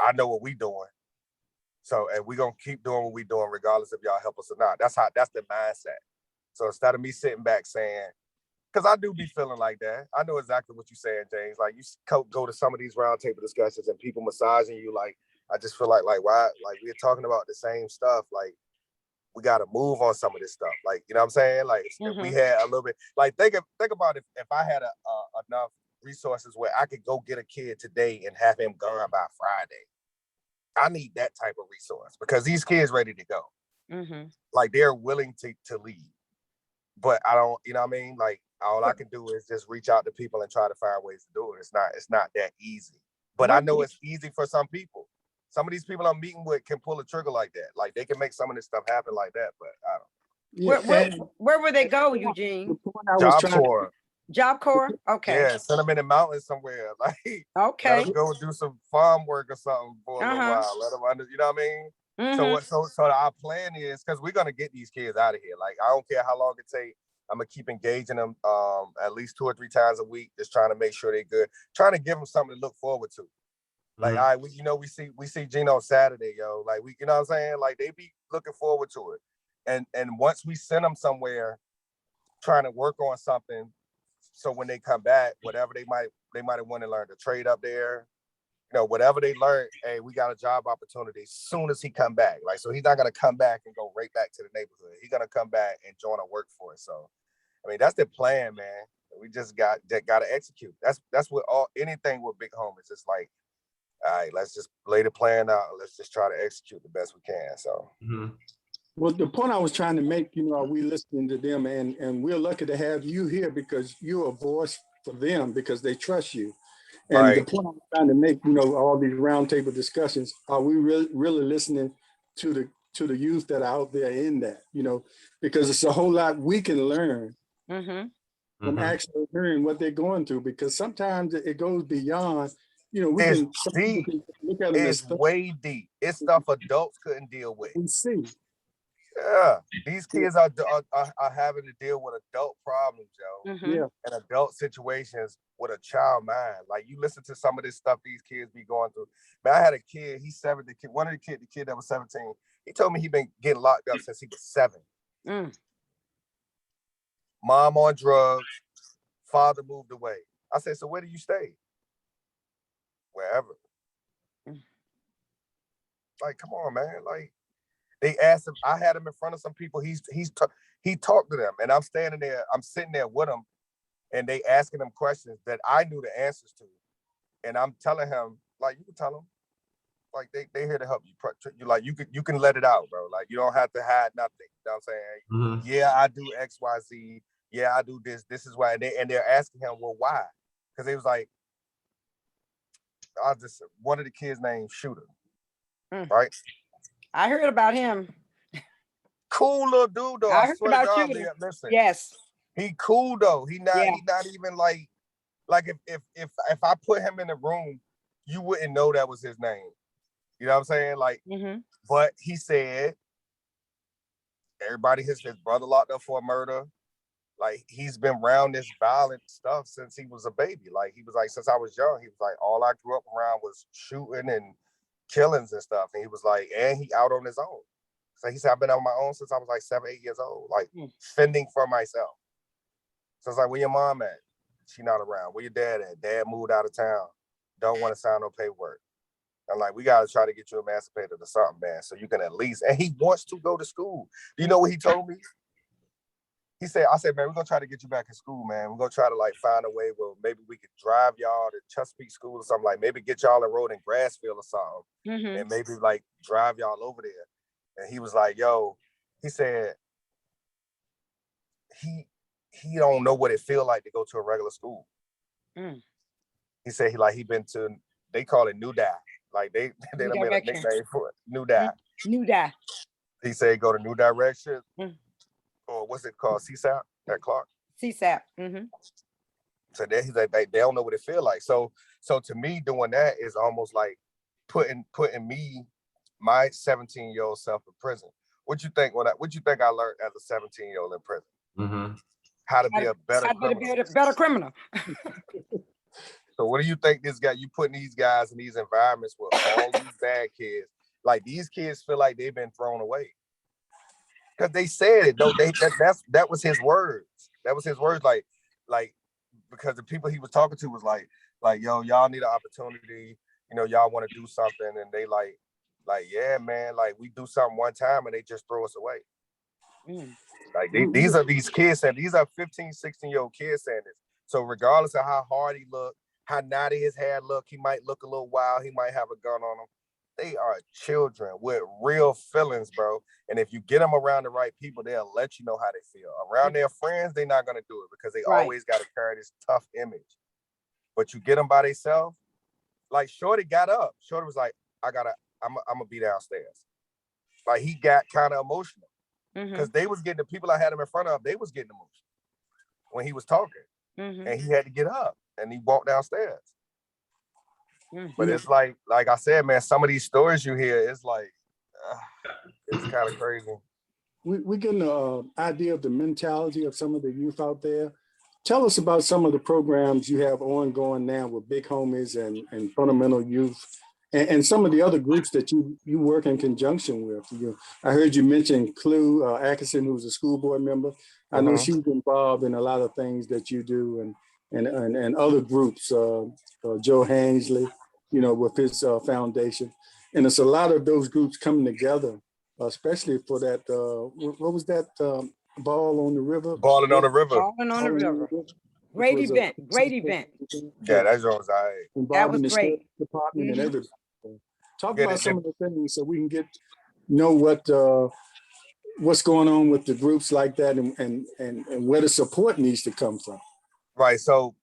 I know what we doing. So, and we gonna keep doing what we doing regardless if y'all help us or not. That's the mindset. So instead of me sitting back saying, because I do be feeling like that. I know exactly what you're saying, James. Like, you go to some of these roundtable discussions and people massaging you. Like, I just feel like why? Like, we're talking about the same stuff. Like, we got to move on some of this stuff. Like, you know what I'm saying? Like, if we had a little bit, like, think about if I had enough resources where I could go get a kid today and have him gone by Friday. I need that type of resource because these kids ready to go. Mm-hmm. Like, they're willing to leave. But I don't, you know what I mean? Like, all I can do is just reach out to people and try to find ways to do it. It's not that easy. But I know it's easy for some people. Some of these people I'm meeting with can pull a trigger like that. Like, they can make some of this stuff happen like that, but I don't. yeah. Where would they go, Eugene? The point I was Job trying Corps. Job Corps? Okay. Yeah, send them in the mountains somewhere. Like, let Okay. them go do some farm work or something for a little while. Let them you know what I mean? Mm-hmm. So our plan is, because we're gonna get these kids out of here. Like, I don't care how long it takes. I'm gonna keep engaging them at least 2 or 3 times a week, just trying to make sure they're good, trying to give them something to look forward to. Like, all right, we see Gino Saturday, yo. Like, you know what I'm saying? Like, they be looking forward to it. And once we send them somewhere trying to work on something, so when they come back, whatever they might have wanted to learn to trade up there, whatever they learn, hey, we got a job opportunity as soon as he come back. Like, so he's not gonna come back and go right back to the neighborhood. He's gonna come back and join a workforce. So, I mean, that's the plan, man. We just got to execute. That's what anything with big home is. Just like, all right, let's just lay the plan out. Let's just try to execute the best we can. So. Well, the point I was trying to make, are we listening to them? And we're lucky to have you here because you're a voice for them because they trust you. And the Right. point I'm trying to make, all these roundtable discussions, are we really listening to the youth that are out there in that, because it's a whole lot we can learn from actually hearing what they're going through, because sometimes it goes beyond, we It's can, some people deep. can look at them as It's way deep. It's stuff adults couldn't deal with. we see. Yeah, these kids are having to deal with adult problems, yo, Yeah. and adult situations with a child mind. Like, you listen to some of this stuff these kids be going through. Man, I had a kid. He's 7. The kid that was 17. He told me he been getting locked up since he was 7. Mom on drugs. Father moved away. I said, so where do you stay? Wherever. Like, come on, man. Like, they asked him. I had him in front of some people. He talked to them, and I'm standing there. I'm sitting there with him, and they asking him questions that I knew the answers to, and I'm telling him, like, you can tell them, like, they here to help you. You like, you can let it out, bro. Like, you don't have to hide nothing. You know what I'm saying? Yeah, I do X, Y, Z. Yeah, I do this. This is why. They're asking him, well, why? Because they was like, one of the kids named Shooter, right? I heard about him. Cool little dude though. I swear to God, man, listen. Yes. He cool though. He not even like if I put him in the room, you wouldn't know that was his name. You know what I'm saying? Like, but he said everybody, his brother locked up for a murder. Like, he's been around this violent stuff since he was a baby. Like, he was like, since I was young, he was like, all I grew up around was shooting and killings and stuff. And he was like, and he out on his own. So he said, I've been on my own since I was like 7, 8 years old, like fending for myself. So it's like, where your mom at? She not around. Where your dad at? Dad moved out of town. Don't want to sign no paperwork. I'm like, we got to try to get you emancipated or something, man, so you can at least, and he wants to go to school. Do you know what he told me? He said, I said, man, we're going to try to get you back in school, man. We're going to try to like find a way where maybe we could drive y'all to Chesapeake School or something, like maybe get y'all enrolled in Grassfield or something, and maybe like drive y'all over there. And he was like, yo, he said, he don't know what it feel like to go to a regular school. He said he been to, they call it New Dye. Like they made a nickname for it. New Dye. New Dye. He said go to New Direction. Or what's it called? CSAP at Clark? CSAP. So he's like, they don't know what it feel like. So to me, doing that is almost like putting me, my 17-year-old self in prison. What you think I learned as a 17-year-old in prison? How to be a better criminal. So what do you think this guy, you putting these guys in these environments with all these bad kids, like these kids feel like they've been thrown away. Because they said it, that was his words. That was his words, like, because the people he was talking to was like, yo, y'all need an opportunity, you know, y'all want to do something, and they like, yeah, man, like we do something one time and they just throw us away. Like these are these kids, and these are 15, 16-year-old kids saying this. So regardless of how hard he looked, how naughty his hair look, he might look a little wild, he might have a gun on him. They are children with real feelings, bro. And if you get them around the right people, they'll let you know how they feel. Around their friends, they're not going to do it because they always got to carry this tough image. But you get them by themselves, like Shorty got up. Shorty was like, I'm going to be downstairs. Like he got kind of emotional because they was getting, the people I had him in front of, they was getting emotional when he was talking. And he had to get up and he walked downstairs. But it's like I said, man, some of these stories you hear, it's like, it's kind of crazy. We're getting an idea of the mentality of some of the youth out there. Tell us about some of the programs you have ongoing now with Big Homies and Fundamental Youth and some of the other groups that you work in conjunction with. I heard you mention Clue Atkinson, who's a school board member. I know she's involved in a lot of things that you do and other groups, Joe Hansley, you know, with his foundation. And it's a lot of those groups coming together, especially for that, what was that ball on the river? Balling on the river. Balling on the river. Great event. Yeah, that's what was involving the great. State Department and everybody. Talk about some of the things so we can know what's going on with the groups like that and where the support needs to come from. Right. So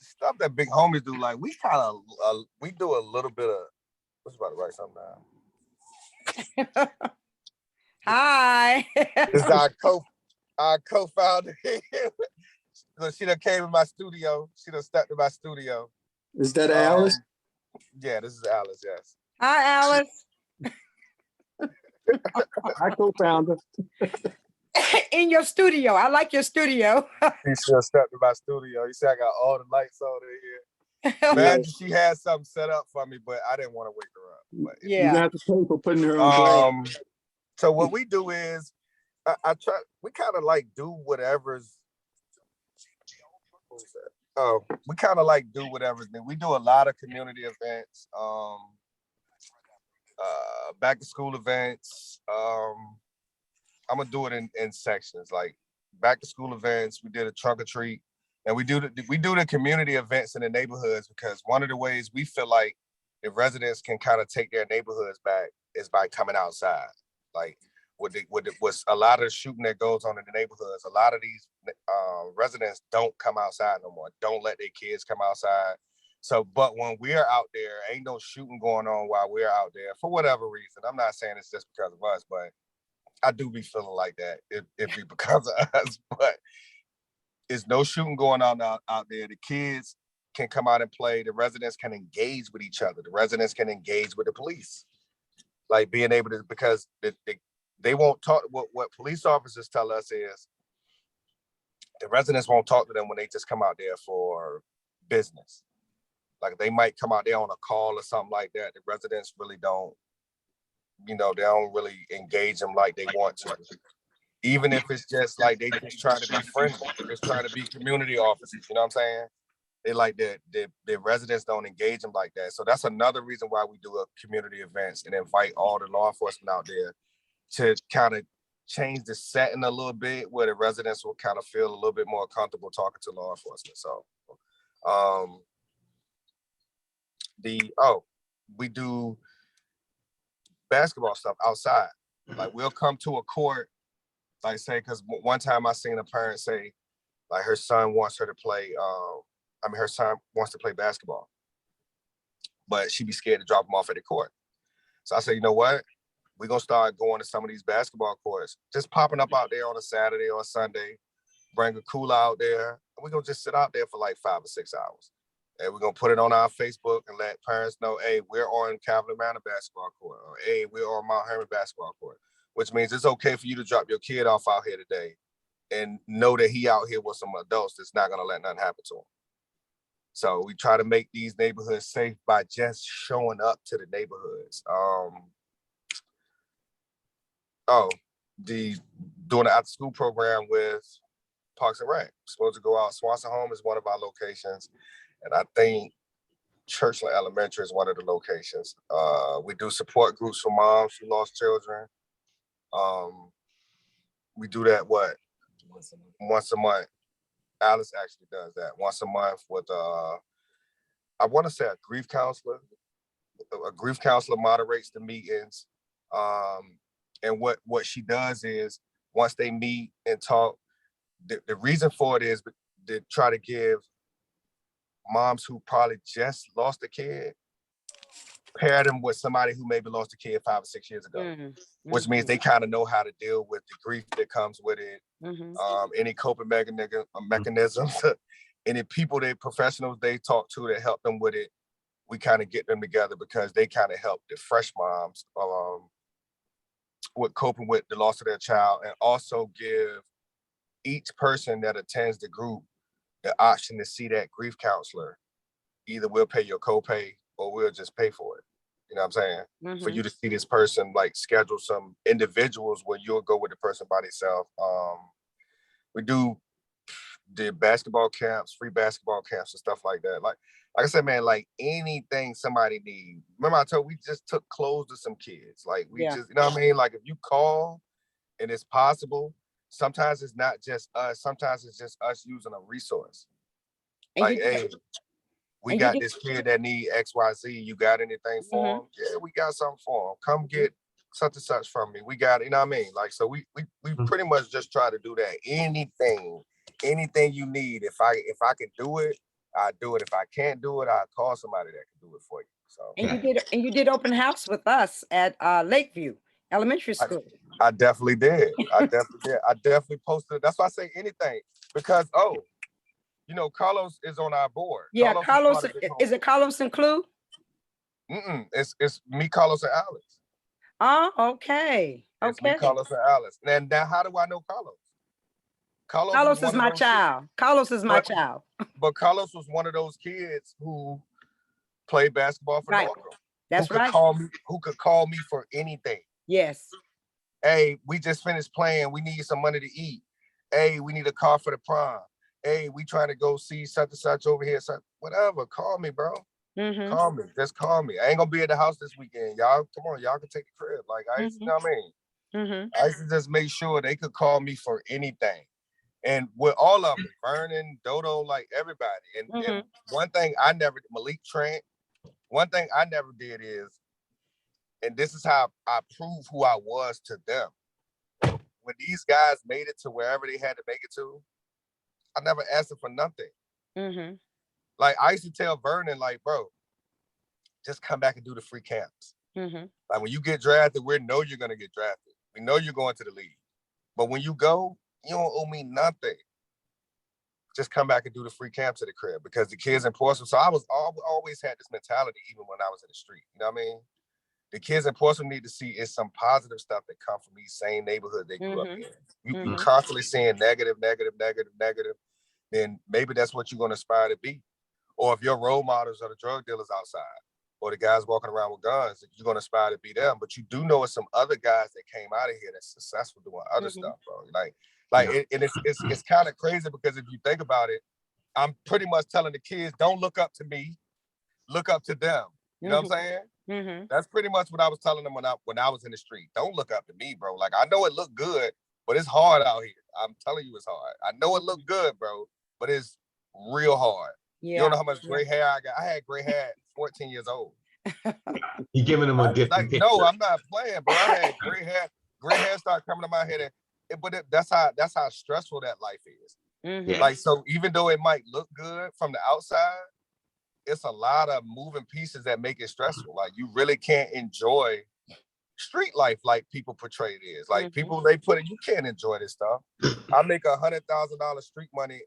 stuff that Big Homies do, like we kind of we do a little bit of, what's about to write something down. Hi. This is our co-founder. She done came in my studio. She done stepped in my studio. Is that Alice? Yeah, this is Alice, yes. Hi, Alice. Hi, co-founder. In your studio. I like your studio. She should have stepped in my studio. You see, I got all the lights on in here. Imagine she had something set up for me, but I didn't want to wake her up. But you got to pay for putting her on. So what we do is, we kind of like do whatever's. We kind of like do whatever's. We do a lot of community events, back to school events. I'm gonna do it in sections, like back to school events. We did a trunk or treat, and we do the community events in the neighborhoods because one of the ways we feel like the residents can kind of take their neighborhoods back is by coming outside. Like with a lot of the shooting that goes on in the neighborhoods, a lot of these residents don't come outside no more. Don't let their kids come outside. So, but when we're out there, ain't no shooting going on while we're out there for whatever reason. I'm not saying it's just because of us, but I do be feeling like that if be because of us. But there's no shooting going on out there. The kids can come out and play. The residents can engage with each other. The residents can engage with the police. Like being able to, because they won't talk. What police officers tell us is the residents won't talk to them when they just come out there for business. Like they might come out there on a call or something like that. The residents really don't, they don't really engage them like they want to. Even if it's just like they just trying to be friendly, just trying to be community officers, you know what I'm saying? They like the residents don't engage them like that. So that's another reason why we do a community events and invite all the law enforcement out there to kind of change the setting a little bit where the residents will kind of feel a little bit more comfortable talking to law enforcement. So we do basketball stuff outside. Like we'll come to a court, like say, because one time I seen a parent say, like her son wants her to play, her son wants to play basketball, but she'd be scared to drop him off at the court. So I said, you know what? We're going to start going to some of these basketball courts, just popping up out there on a Saturday or a Sunday, bring a cooler out there, and we're going to just sit out there for like 5 or 6 hours. And we're going to put it on our Facebook and let parents know, hey, we're on Cavalier Manor basketball court, or hey, we're on Mount Hermon basketball court, which means it's okay for you to drop your kid off out here today and know that he out here with some adults that's not going to let nothing happen to him. So we try to make these neighborhoods safe by just showing up to the neighborhoods. Doing an after school program with Parks and Rec. Supposed to go out. Swanson Home is one of our locations. And I think Churchland Elementary is one of the locations. We do support groups for moms who lost children. We do that once a month. Alice actually does that once a month with I want to say a grief counselor. A grief counselor moderates the meetings. And what she does is once they meet and talk, the reason for it is to try to give moms who probably just lost a kid, pair them with somebody who maybe lost a kid 5 or 6 years ago, which means they kind of know how to deal with the grief that comes with it, any coping mechanisms, any people, professionals they talk to that help them with it. We kind of get them together because they kind of help the fresh moms with coping with the loss of their child, and also give each person that attends the group the option to see that grief counselor. Either we'll pay your copay or we'll just pay for it. You know what I'm saying? For you to see this person, like schedule some individuals where you'll go with the person by themselves. We do the basketball camps, free basketball camps and stuff like that. Like I said, man, like anything somebody needs. Remember I told we just took clothes to some kids. Like we just, you know what I mean? Like if you call and it's possible, sometimes it's not just us. Sometimes it's just us using a resource. And like, hey, we got this kid that need XYZ. You got anything for him? Yeah, we got something for him. Come get such and such from me. We got it, you know what I mean? Like, so we pretty much just try to do that. Anything you need. If I can do it, I do it. If I can't do it, I call somebody that can do it for you. So and you did open house with us at Lakeview Elementary School. I definitely did. I definitely posted. That's why I say anything, because Carlos is on our board. Yeah, Carlos is it Carlos and Clue? It's me, Carlos, and Alex. Oh, okay. It's me, Carlos, and Alex. And now, how do I know Carlos? Carlos is my child. Carlos is my child. But Carlos was one of those kids who played basketball for Northam. That's right. Who could call me for anything. Yes. Hey, we just finished playing. We need some money to eat. Hey, we need a car for the prom. Hey, we trying to go see such and such over here. Whatever. Call me, bro. Call me. Just call me. I ain't gonna be at the house this weekend. Y'all, come on. Y'all can take the crib. Like I used to, you know what I mean? I used to just make sure they could call me for anything. And with all of them, Vernon, Dodo, like everybody. And one thing I never, Malik Trent, one thing I never did is, and this is how I prove who I was to them. When these guys made it to wherever they had to make it to, I never asked them for nothing. Like I used to tell Vernon, like, bro, just come back and do the free camps. Like when you get drafted, we know you're gonna get drafted. We know you're going to the league. But when you go, you don't owe me nothing. Just come back and do the free camps at the crib, because the kids in Portsmouth. So I always had this mentality even when I was in the street. You know what I mean? The kids in Portsmouth need to see is some positive stuff that come from these same neighborhoods they grew up in. You constantly seeing negative, then maybe that's what you're going to aspire to be. Or if your role models are the drug dealers outside or the guys walking around with guns, you're going to aspire to be them. But you do know some other guys that came out of here that's successful doing other stuff, bro. It's kind of crazy because if you think about it, I'm pretty much telling the kids, don't look up to me, look up to them. You know what I'm saying? That's pretty much what I was telling them when I was in the street. Don't look up to me, bro. Like, I know it looked good, but it's hard out here. I'm telling you, it's hard. I know it looked good, bro, but it's real hard. Yeah. You don't know how much gray hair I got. I had gray hair at 14 years old. You giving them a different picture. No, I'm not playing, bro. I had gray hair. Gray hair started coming to my head, that's how stressful that life is. Like, so even though it might look good from the outside, it's a lot of moving pieces that make it stressful. Like, you really can't enjoy street life like people portray it is. Like, people, they put it, you can't enjoy this stuff. I make $100,000 street money.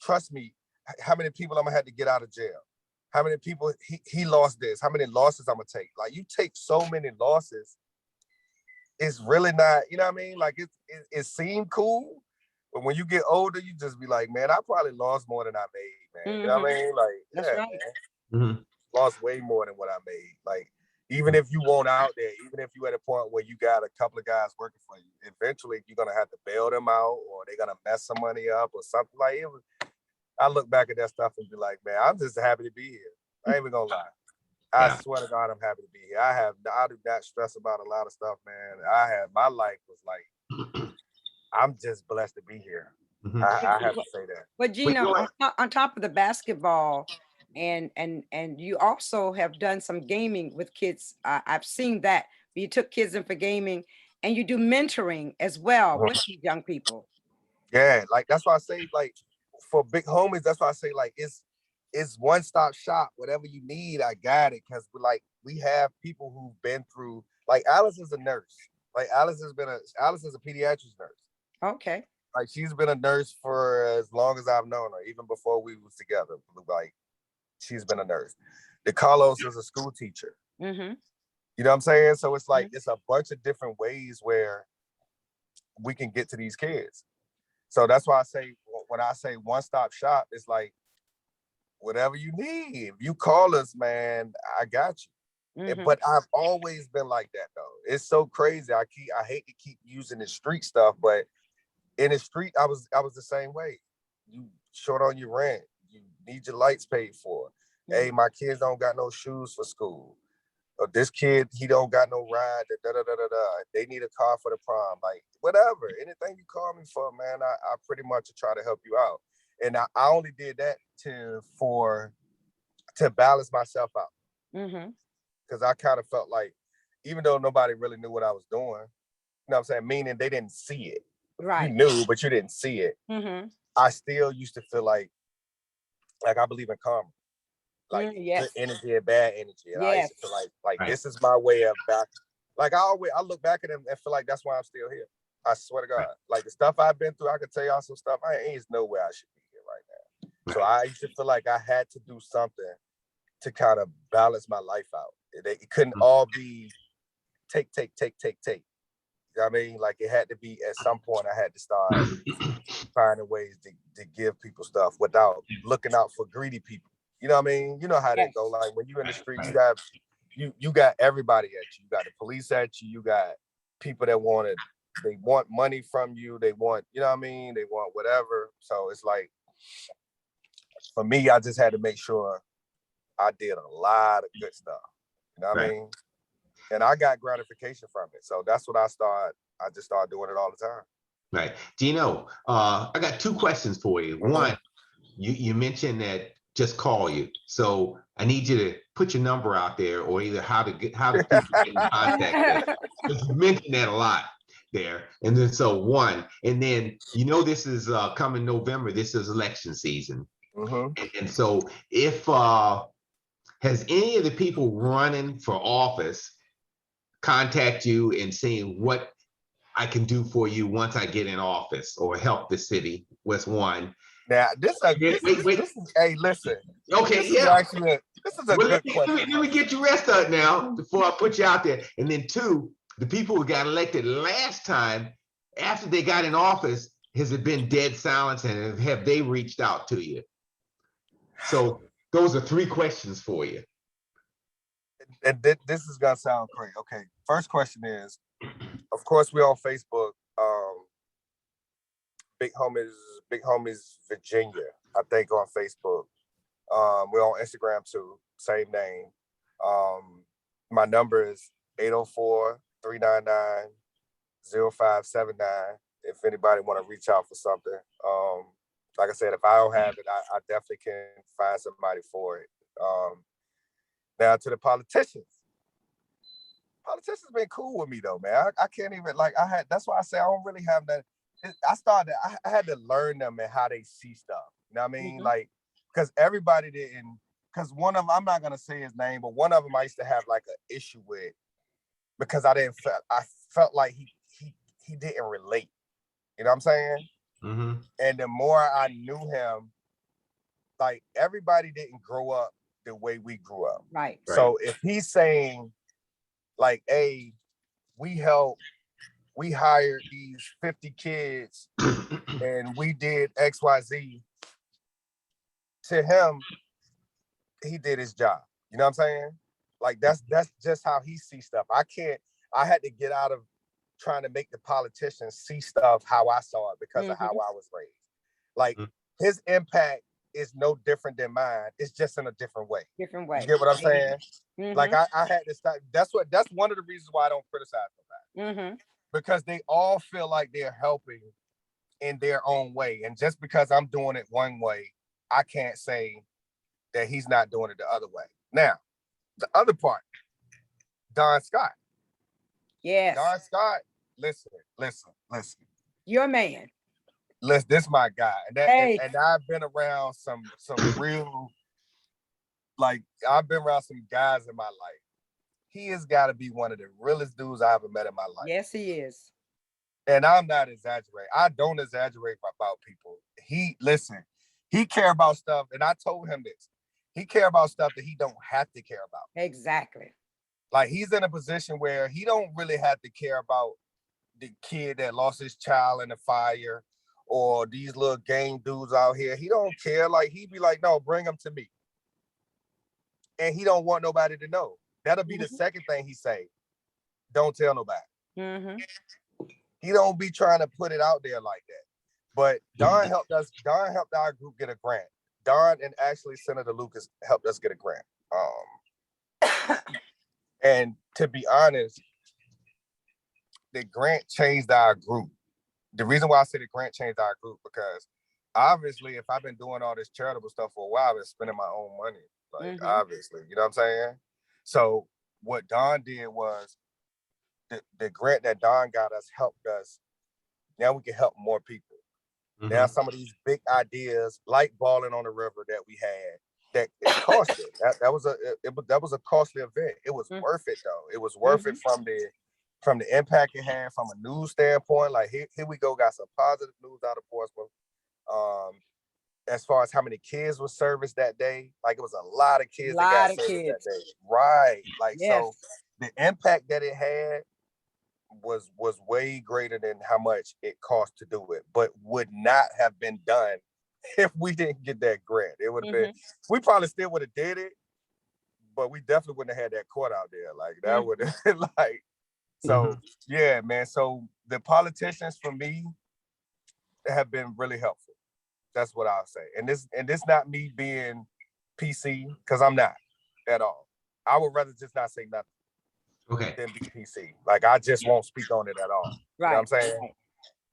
Trust me, how many people I'm gonna have to get out of jail? How many people he lost this? How many losses I'm gonna take? Like, you take so many losses, it's really not, you know what I mean? Like, it seemed cool, but when you get older, you just be like, man, I probably lost more than I made, man. You know what I mean? Like, that's right. Man. Lost way more than what I made. Like, even if you won't out there, even if you at a point where you got a couple of guys working for you, eventually you're gonna have to bail them out, or they're gonna mess some money up or something. Like, it was. I look back at that stuff and be like, man, I'm just happy to be here. I ain't even gonna lie. I swear to God, I'm happy to be here. I do not stress about a lot of stuff, man. My life was like, I'm just blessed to be here. I have to say that. But Gino, on top of the basketball, and you also have done some gaming with kids. I've seen that. You took kids in for gaming, and you do mentoring as well with these young people. Yeah, like, that's why I say, like, for big homies, that's why I say, like, it's one-stop shop. Whatever you need, I got it. Because we have people who've been through, like, Alice is a nurse. Like, Alice is a pediatrics nurse. Okay. Like, she's been a nurse for as long as I've known her, even before we was together. Like, she's been a nurse. DeCarlos is a school teacher. You know what I'm saying? So it's like, it's a bunch of different ways where we can get to these kids. So that's why I say, when I say one-stop shop, it's like, whatever you need. If you call us, man, I got you. But I've always been like that, though. It's so crazy. I hate to keep using the street stuff, but in the street, I was the same way. You short on your rent. You need your lights paid for. Hey, my kids don't got no shoes for school. Or this kid, he don't got no ride. They need a car for the prom. Like, whatever. Anything you call me for, man, I pretty much try to help you out. And I only did that to balance myself out. Because I kind of felt like, even though nobody really knew what I was doing, you know what I'm saying? Meaning they didn't see it. Right. You knew, but you didn't see it. I still used to feel like I believe in karma. Like, good energy and bad energy. And I used to feel like this is my way of back. Like, I look back at them and feel like that's why I'm still here. I swear to God. Like, the stuff I've been through, I could tell y'all some stuff. I ain't no way I should be here right now. So I used to feel like I had to do something to kind of balance my life out. It couldn't all be take. You know what I mean? Like, it had to be, at some point, I had to start finding ways to give people stuff without looking out for greedy people. You know what I mean? You know how that go. Like, when you're in the street, you got everybody at you. You got the police at you. You got people that they want money from you. They want, you know what I mean? They want whatever. So it's like, for me, I just had to make sure I did a lot of good stuff. You know what I mean? And I got gratification from it. So that's what I just started doing it all the time. Right. Gino, I got two questions for you. One, you mentioned that just call you. So I need you to put your number out there, or either how to people get in contact with. Because you mentioned that a lot there. And then so one, and then this is coming November, this is election season. And so if has any of the people running for office contact you and saying what I can do for you once I get in office or help the city? Was one. Now this is, hey, listen. Okay, this is actually This is a Well, good question. let me get you rest up now before I put you out there. And then two, the people who got elected last time, after they got in office, has it been dead silence, and have they reached out to you? So those are three questions for you. And this is gonna sound crazy. Okay, first question is, of course, we're on Facebook. Big homies Virginia, I think, on Facebook. We're on Instagram too, same name. My number is 804-399-0579. If anybody want to reach out for something. Like I said, if I don't have it, I definitely can find somebody for it. Now to the politicians. Politicians been cool with me though, man. I can't even, like, that's why I say I don't really have that. I had to learn them and how they see stuff. You know what I mean? Like, because everybody didn't, because one of them, I'm not gonna say his name, but one of them I used to have like an issue with, because I felt like he didn't relate. You know what I'm saying? And the more I knew him, like, everybody didn't grow up the way we grew up. Right. So if he's saying like, hey, we hired these 50 kids and we did XYZ, to him, he did his job. You know what I'm saying? Like, that's just how he sees stuff. I had to get out of trying to make the politicians see stuff how I saw it because of how I was raised. Like, his impact is no different than mine. It's just in a different way. Different way. You get what I'm saying? Like, I had to stop. That's one of the reasons why I don't criticize nobody. Because they all feel like they're helping in their own way. And just because I'm doing it one way, I can't say that he's not doing it the other way. Now, the other part, Don Scott. Yes. Don Scott, listen. Your man. Listen, this is my guy. And I've been around some real, like, I've been around some guys in my life. He has got to be one of the realest dudes I ever met in my life. Yes, he is. And I'm not exaggerating. I don't exaggerate about people. He care about stuff, and I told him this. He care about stuff that he don't have to care about. Exactly. Like, he's in a position where he don't really have to care about the kid that lost his child in the fire, or these little gang dudes out here. He don't care. Like, he be like, no, bring them to me. And he don't want nobody to know. That'll be the second thing he say. Don't tell nobody. He don't be trying to put it out there like that. But Don helped us. Don helped our group get a grant. Don and actually Senator Lucas helped us get a grant. And to be honest, the grant changed our group. The reason why I say the grant changed our group, because obviously, if I've been doing all this charitable stuff for a while, I've been spending my own money. Like, obviously, you know what I'm saying? So what Don did was, the grant that Don got us helped us. Now we can help more people. Now some of these big ideas, like balling on the river that we had, that it cost it. That was a costly event. It was worth it though. It was worth it from the impact it had from a news standpoint. Like, here we go, got some positive news out of Portsmouth. As far as how many kids were serviced that day, like, it was a lot of kids that got serviced that day. Right. Like, so the impact that it had was way greater than how much it cost to do it, but would not have been done if we didn't get that grant. It would have been, we probably still would have did it, but we definitely wouldn't have had that court out there. Like, that would have been like, so yeah, man. So the politicians for me have been really helpful. That's what I'll say. And this not me being PC, because I'm not at all. I would rather just not say nothing. Than be PC. Like, I just won't speak on it at all. Right. You know what I'm saying?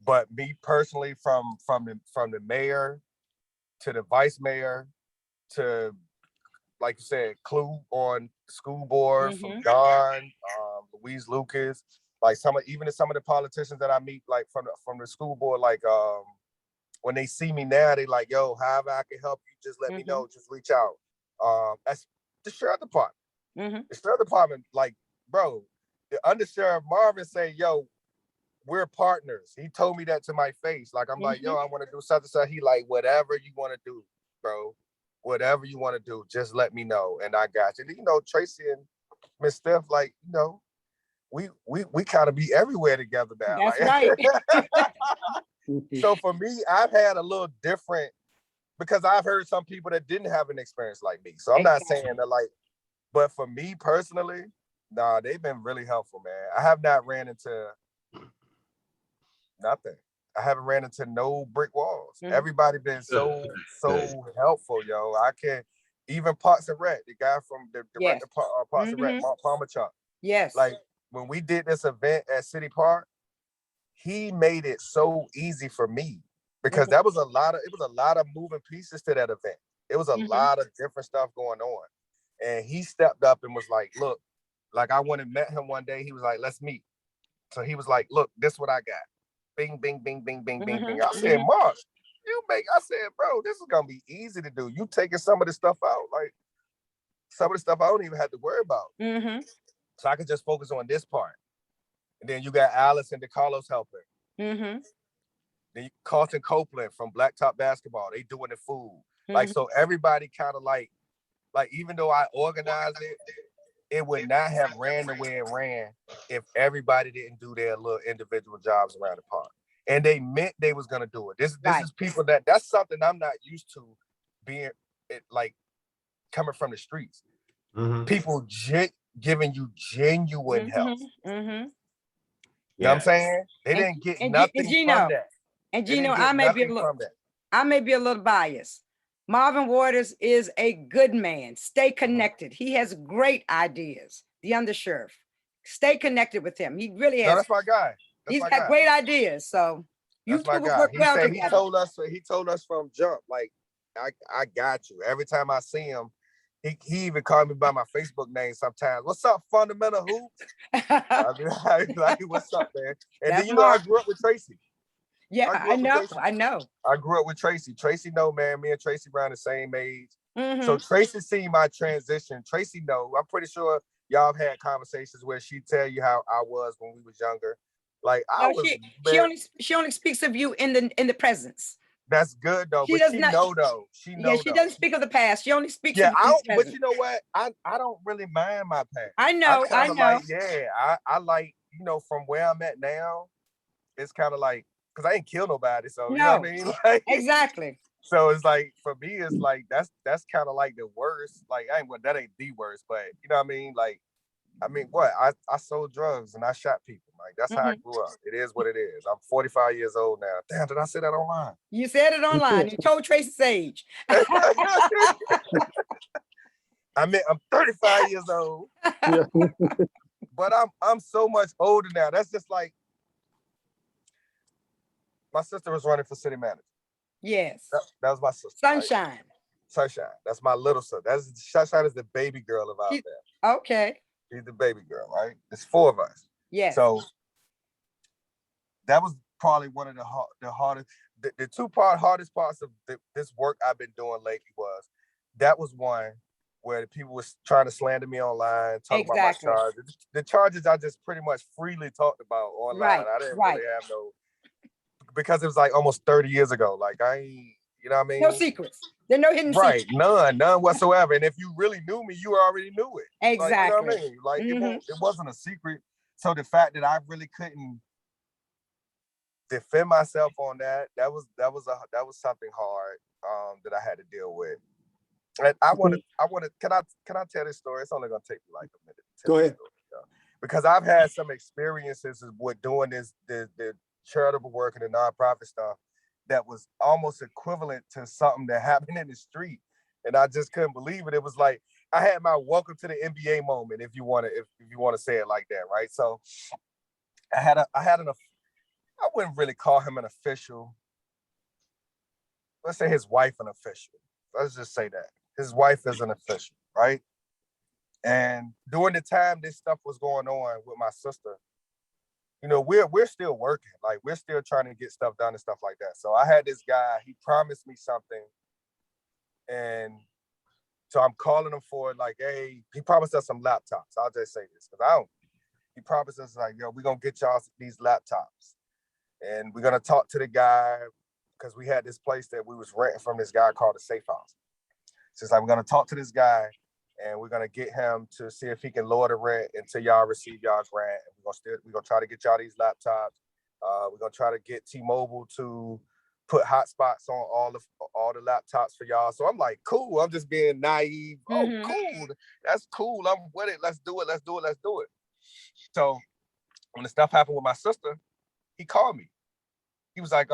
But me personally, from the mayor to the vice mayor to, like you said, Clue on school board, from Don, Louise Lucas, like some of the politicians that I meet, like from the school board, like when they see me now, they like, yo, however I can help you, just let me know, just reach out. That's the sheriff department. The sheriff department, like, bro, the undersheriff Marvin say, yo, we're partners. He told me that to my face. Like, I'm like, yo, I want to do something. So he like, whatever you want to do, bro. whatever you want to do, just let me know, and I got you. You know, Tracy and Miss Steph, like, you know, we kind of be everywhere together now. That's Like, right. so for me, I've had a little different, because I've heard some people that didn't have an experience like me. So I'm not saying that, like, but for me personally, nah, they've been really helpful, man. I have not ran into nothing. I haven't ran into no brick walls. Everybody been so helpful, yo. I can even Parks and Rec, the guy from the director Parks and Rec, Mark Palmerchuk. Yes. Like when we did this event at City Park, he made it so easy for me because it was a lot of moving pieces to that event. It was a lot of different stuff going on. And he stepped up and was like, look, like I went and met him one day. He was like, let's meet. So he was like, look, this is what I got. Bing, bing, bing, bing, bing, bing, bing. I said, Mark, I said, bro, this is gonna be easy to do. You taking some of the stuff out, like some of the stuff I don't even have to worry about. So I could just focus on this part. And then you got Alice and DeCarlos helping. Then Carlton Copeland from Blacktop Basketball, they doing the food. Like, so everybody kind of like even though I organized it, it would not have ran the way it ran if everybody didn't do their little individual jobs around the park. And they meant they was gonna do it. This is people that's something I'm not used to being like coming from the streets. People giving you genuine help. You know what I'm saying? They didn't get nothing from that. And Gino, I may be a little biased. Marvin Waters is a good man. Stay connected. He has great ideas. The undersheriff. Stay connected with him. He really has. No, that's my guy. He's got great ideas. So you two will work well together. He told us from jump, like, I got you. Every time I see him, he even called me by my Facebook name sometimes. What's up, Fundamental Hoops? I be like, what's up, man? And then I grew up with Tracy. Yeah, I know. I grew up with Tracy. Tracy know, man. Me and Tracy around the same age. So Tracy seen my transition. Tracy know. I'm pretty sure y'all have had conversations where she tell you how I was when we was younger. Like she only speaks of you in the presence. That's good though. She doesn't speak of the past. She only speaks of but you know what? I don't really mind my past. I know. Like, I like, you know, from where I'm at now, it's kind of like, because I ain't kill nobody, so you know what I mean? Like, exactly. So it's like, for me, it's like that's kind of like the worst. Like, that ain't the worst, but you know what I mean? Like, I mean, what? I sold drugs and I shot people. Like, that's how I grew up. It is what it is. I'm 45 years old now. Damn, did I say that online? You said it online. You told Tracy's age. I mean, I'm 35 years old. But I'm so much older now. That's just like, my sister was running for city manager. Yes. That was my sister. Sunshine. Right? Sunshine. That's my little sister. Sunshine is the baby girl of our family. Okay. She's the baby girl, right? There's 4 of us. Yes. So that was probably one of the hardest, the 2 hardest parts of this work I've been doing lately was one where the people was trying to slander me online, talk about my charges. The charges I just pretty much freely talked about online. Right. I didn't really have no, because it was like almost 30 years ago. Like, I ain't, you know what I mean? No secrets. There are no hidden secrets. Right, none whatsoever. And if you really knew me, you already knew it. Exactly. Like, you know what I mean? Like, it wasn't a secret. So the fact that I really couldn't defend myself on that was something hard that I had to deal with. And I want to. Can I tell this story? It's only gonna take me like a minute. Go ahead. Story, because I've had some experiences with doing the charitable work and the nonprofit stuff that was almost equivalent to something that happened in the street, and I just couldn't believe it. It was like I had my welcome to the NBA moment, if you want to say it like that, right? So I wouldn't really call him an official. Let's say his wife an official. Let's just say that. His wife is an official, right? And during the time this stuff was going on with my sister, you know, we're still working. Like, we're still trying to get stuff done and stuff like that. So I had this guy, he promised me something. And so I'm calling him for it, like, hey, he promised us some laptops. I'll just say this, because he promised us, like, yo, we're going to get y'all these laptops. And we're going to talk to the guy, because we had this place that we was renting from this guy called the Safe House. So it's like, we're gonna talk to this guy and we're gonna get him to see if he can lower the rent until y'all receive y'all grant. And we're gonna try to get y'all these laptops. We're gonna try to get T-Mobile to put hotspots on all the laptops for y'all. So I'm like, cool. I'm just being naive. Oh, cool. That's cool. I'm with it. Let's do it. Let's do it. Let's do it. So when the stuff happened with my sister, he called me. He was like,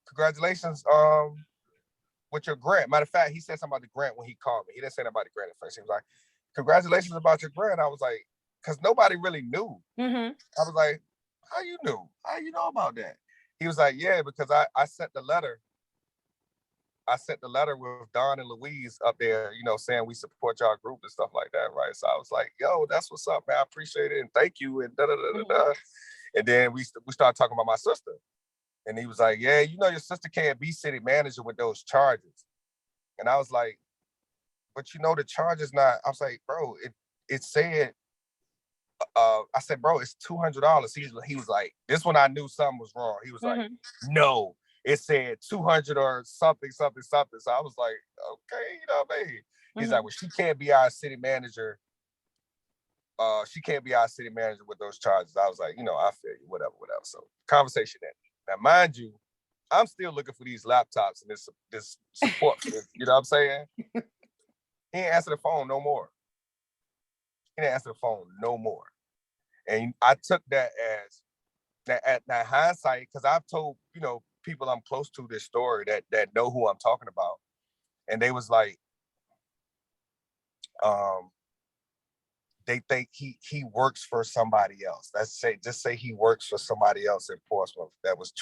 congratulations with your grant. Matter of fact, he said something about the grant when he called me. He didn't say anything about the grant at first. He was like, congratulations about your grant. I was like, because nobody really knew. I was like, how you knew? How you know about that? He was like, yeah, because I sent the letter. I sent the letter with Don and Louise up there, you know, saying we support y'all group and stuff like that, right? So I was like, yo, that's what's up, man. I appreciate it and thank you and da da da da da. And then we started talking about my sister. And he was like, yeah, you know, your sister can't be city manager with those charges. And I was like, but you know, the charge is not, I was like, bro, it said, I said, bro, it's $200. He was like, this one I knew something was wrong. He was like, no, it said 200 or something. So I was like, okay, you know what I mean? He's like, well, she can't be our city manager. She can't be our city manager with those charges. I was like, you know, I feel you, whatever. So conversation ended. Now, mind you, I'm still looking for these laptops and this support. You know what I'm saying? He ain't answer the phone no more. And I took that as that hindsight, because I've told, you know, people I'm close to this story that know who I'm talking about. And they was like, they think he works for somebody else. Just say he works for somebody else in Portsmouth that was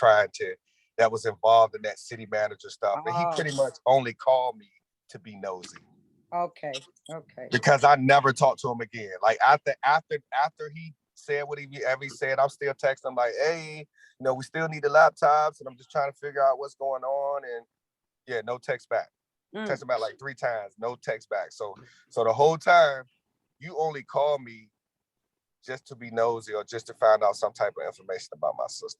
involved in that city manager stuff. And he pretty much only called me to be nosy. Okay. Because I never talked to him again. Like after he said what he said, I'm still texting him like, hey, you know, we still need the laptops and I'm just trying to figure out what's going on. And yeah, no text back. Text him back like 3 times, no text back. So the whole time, you only call me just to be nosy or just to find out some type of information about my sister.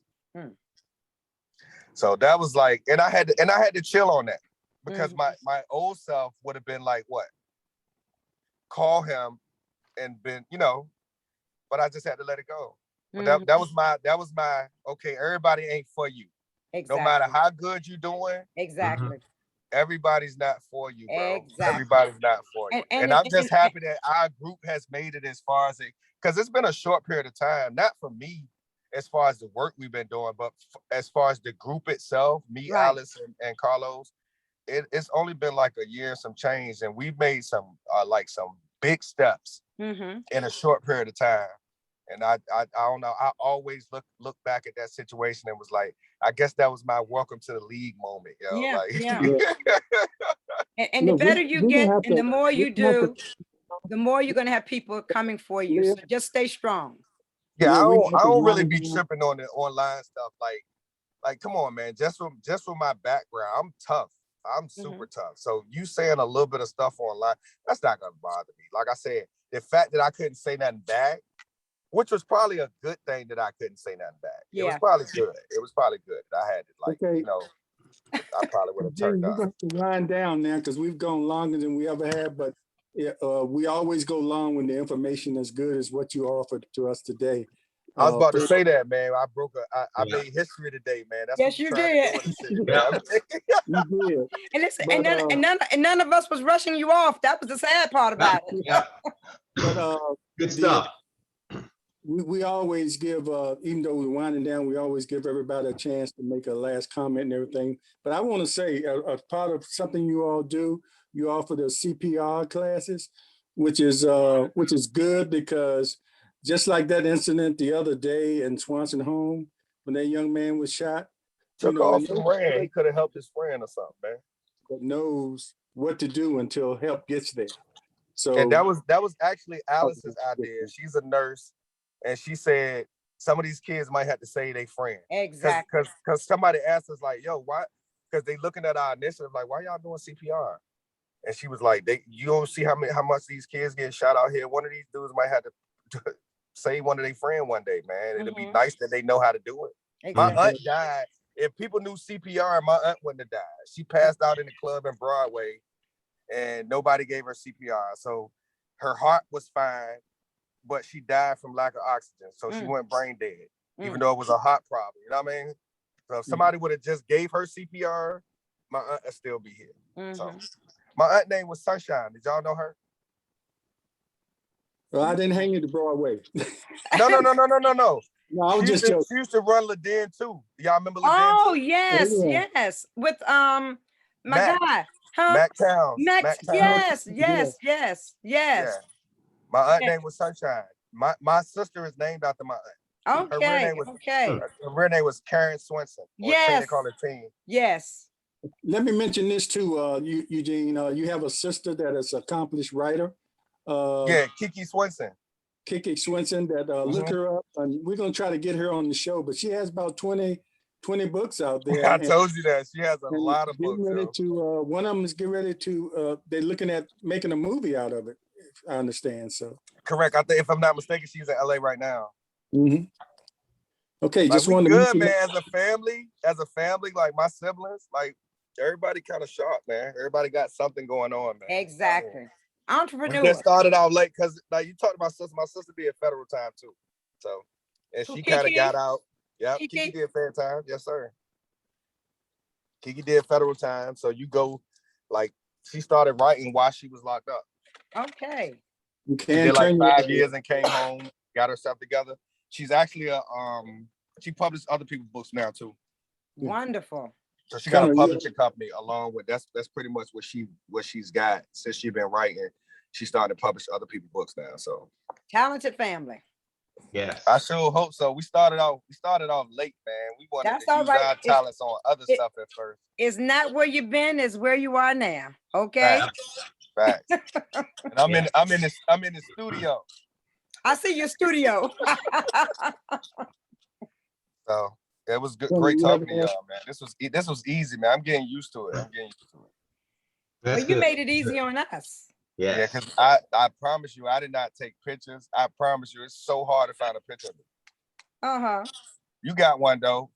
So that was like, and I had to chill on that, because my old self would have been like, what? Call him and been, you know, but I just had to let it go. But that was my okay, everybody ain't for you. Exactly. No matter how good you're doing. Exactly. Everybody's not for you, bro. Exactly. Everybody's not for you. And I'm just happy that our group has made it as far as it, because it's been a short period of time, not for me as far as the work we've been doing, but as far as the group itself, me, right. Alice, and Carlos, it's only been like a year and some change, and we've made some big steps in a short period of time. And I don't know, I always look back at that situation and was like, I guess that was my welcome to the league moment, yo. Yeah, like, yeah. and the better you get, and the more you do, the more you're gonna have people coming for you. So just stay strong. Yeah, I don't really be tripping on the online stuff. Like, come on, man. Just from my background, I'm tough. I'm super tough. So you saying a little bit of stuff online, that's not gonna bother me. Like I said, the fact that I couldn't say nothing back, which was probably a good thing that I couldn't say nothing back. Yeah. It was probably good. It was probably good. I had to you know, I probably would have turned up. We're going to wind down now because we've gone longer than we ever had, but we always go long when the information is good as what you offered to us today. I was about to say that, man. I made history today, man. That's yes, you did. You did. And listen, and none of us was rushing you off. That was the sad part about it. Yeah. But good stuff. We always give, even though we're winding down, we always give everybody a chance to make a last comment and everything. But I want to say, as part of something you all do, you offer the CPR classes, which is good, because just like that incident the other day in Swanson Home, when that young man was shot, took off and ran. He could have helped his friend or something, man. That knows what to do until help gets there. So, and that was actually Alice's idea. She's a nurse. And she said, some of these kids might have to say they friend. Exactly. Because somebody asked us like, yo, why? Because they looking at our initiative like, why y'all doing CPR? And she was like, you don't see how much these kids get shot out here. One of these dudes might have to save one of their friend one day, man. It'll be nice that they know how to do it. Exactly. My aunt died if people knew CPR, my aunt wouldn't have died. She passed out in the club in Broadway, and nobody gave her CPR. So her heart was fine, but she died from lack of oxygen. So she went brain dead, even though it was a heart problem. You know what I mean? So if somebody would have just gave her CPR, my aunt would still be here. So my aunt name was Sunshine. Did y'all know her? Well, I didn't hang you to Broadway. No. No, I was just joking. She used to run Ladin too. Y'all remember Ladin? Oh, too? yes, Yeah. yes. With my Mac. guy. Huh? Mac Towns. Mac, Mac Towns. yes. Yeah. My aunt name was Sunshine. My sister is named after my aunt. Her real name was her real name was Karen Swinson. Yes. They call her Teen. Yes. Let me mention this too, Eugene. You have a sister that is an accomplished writer. Yeah, Kiki Swinson. Kiki Swinson, that look her up, and we're gonna try to get her on the show. But she has about 20 books out there. I told you that she has a lot of books. Ready to, one of them is getting ready to. They're looking at making a movie out of it. If I understand. So correct. I think if I'm not mistaken, she's in LA right now. Okay, like, just we wanted good, to man. As a family, like my siblings, like everybody kind of sharp, man. Everybody got something going on, man. Exactly. Entrepreneur. We just started out late because, like, you talked to my sister did federal time too. So, and she kind of got out. Yeah, Kiki did fair time. Yes, sir. Kiki did federal time. So you go, like, she started writing while she was locked up. Okay. You she did like 5 years and came home, got herself together. She's actually she published other people's books now too. Wonderful. So she got a publishing company along with that's pretty much what she's got since she's been writing. She started to publish other people's books now. So talented family. Yeah, I sure hope so. We started off late, man. We wanted to use our talents on other stuff at first. It's not where you've been, it's where you are now. Okay. Facts. And I'm in the studio. I see your studio. So it was good, great talking to y'all, man. This was easy, man. I'm getting used to it. Well, you made it easy on us. Yeah, because I promise you, I did not take pictures. I promise you, it's so hard to find a picture of me. You got one though.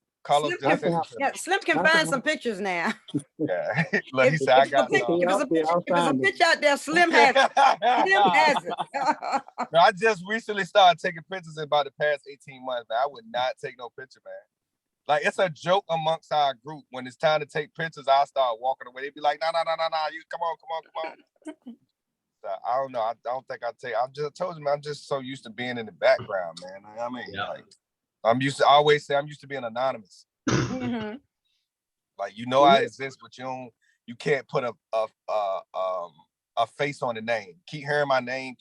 Slim can find some pictures now. Yeah, look, he said I got some. If there's a picture out there, Slim has it. Slim has it. No, I just recently started taking pictures in about the past 18 months, man. I would not take no picture, man. Like, it's a joke amongst our group. When it's time to take pictures, I start walking away. They'd be like, no, you come on. So, I don't know. I don't think I take. I just told you, man. I'm just so used to being in the background, man. I mean, like, I'm used to. I always say I'm used to being anonymous. Like, I exist, but you can't put a face on the name. Keep hearing my name,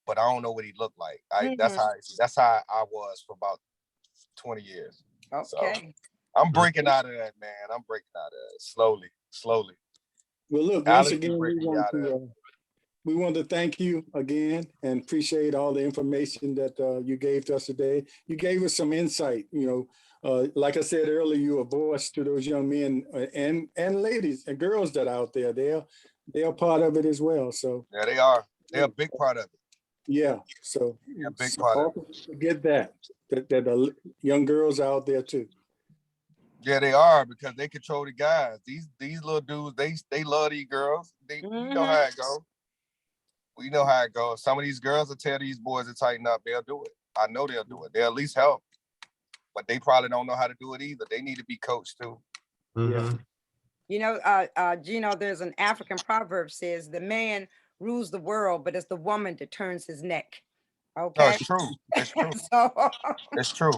but I don't know what he looked like. That's how I was for about 20 years. Okay. So I'm breaking out of that, man. I'm breaking out of it slowly. Well, look, once again, we want to thank you again and appreciate all the information that you gave to us today. You gave us some insight. Like I said earlier, you're a voice to those young men and ladies and girls that are out there. They're part of it as well. So yeah, they are. They're a big part of it. Yeah. So a big part of it. Forget that the young girls out there too. Yeah, they are, because they control the guys. These little dudes, they love these girls. You know how it goes. We know how it goes. Some of these girls will tell these boys to tighten up. They'll do it. I know they'll do it. They'll at least help. But they probably don't know how to do it either. They need to be coached too. Gino, there's an African proverb says the man rules the world, but it's the woman that turns his neck. Okay. No, it's true. It's true. It's true.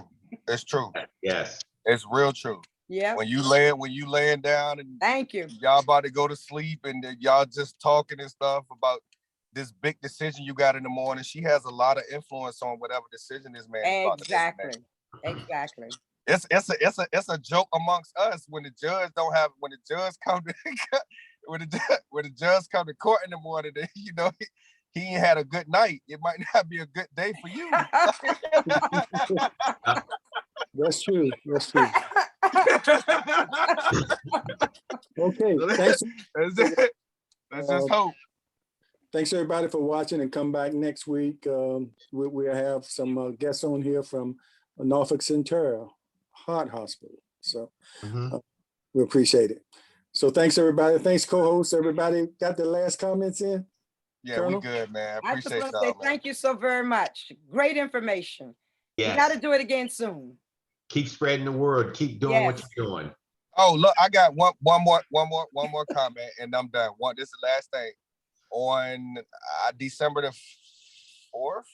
It's true. Yes. It's real true. Yeah. When you laying down and thank you, y'all about to go to sleep and y'all just talking and stuff about this big decision you got in the morning, she has a lot of influence on whatever decision this man is about to make. Exactly. It's a joke amongst us when the judge come to court in the morning. He ain't had a good night. It might not be a good day for you. That's true. Okay. Thanks. Let's just hope. Thanks everybody for watching, and come back next week. We'll have some guests on here from Norfolk Central Heart Hospital. So Mhm. we appreciate it. So thanks everybody. Thanks co-hosts. Everybody got their last comments in? Yeah, Colonel? we good, man. I just Appreciate want to say y'all, man. thank you so very much. Great information. We got Yes. to do it again soon. Keep spreading the word. Keep doing what Yes. you're doing. Oh, look, I got one more comment, and I'm done. This is the last thing. On December the 4th,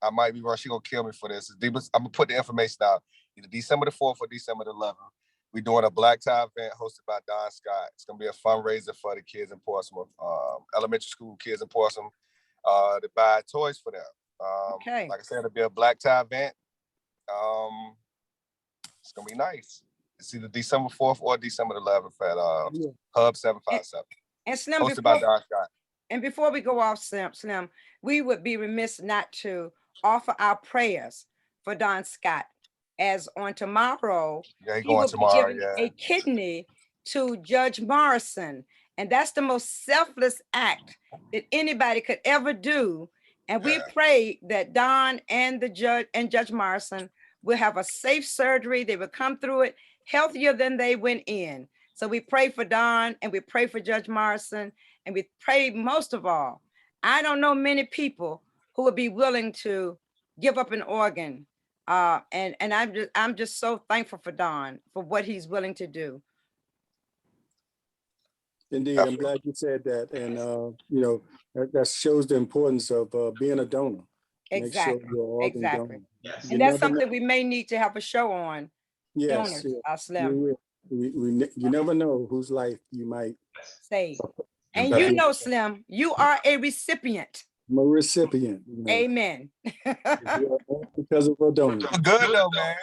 I might be wrong. She gonna kill me for this. I'm gonna put the information out. Either December the 4th or December the 11th. We're doing a black tie event hosted by Don Scott. It's gonna be a fundraiser for the kids in Portsmouth, elementary school kids in Portsmouth, to buy toys for them. Okay. Like I said, it'll be a black tie event. It's gonna be nice. It's either December 4th or December 11th at Hub 757. And Slim, Hosted by Don Scott. and before we go off, Slim, we would be remiss not to offer our prayers for Don Scott, as on tomorrow, Yeah, he he going will tomorrow. be giving Yeah. a kidney to Judge Morrison. And that's the most selfless act that anybody could ever do. And we pray that Don and the judge and Judge Morrison will have a safe surgery. They will come through it healthier than they went in. So we pray for Don and we pray for Judge Morrison, and we pray most of all, I don't know many people who would be willing to give up an organ. And I'm just so thankful for Don for what he's willing to do. Indeed, I'm glad you said that. And, you know, that shows the importance of being a donor. Make sure Exactly. you're organ Exactly. donor. Yes. You And that's never know. something we may need to have a show on. Yes, Donors, we Slim, will. You never know whose life you might. save. And Okay. you know, Slim, you are a recipient. I'm a recipient. You know, Amen. because of a donor. You look good though, man.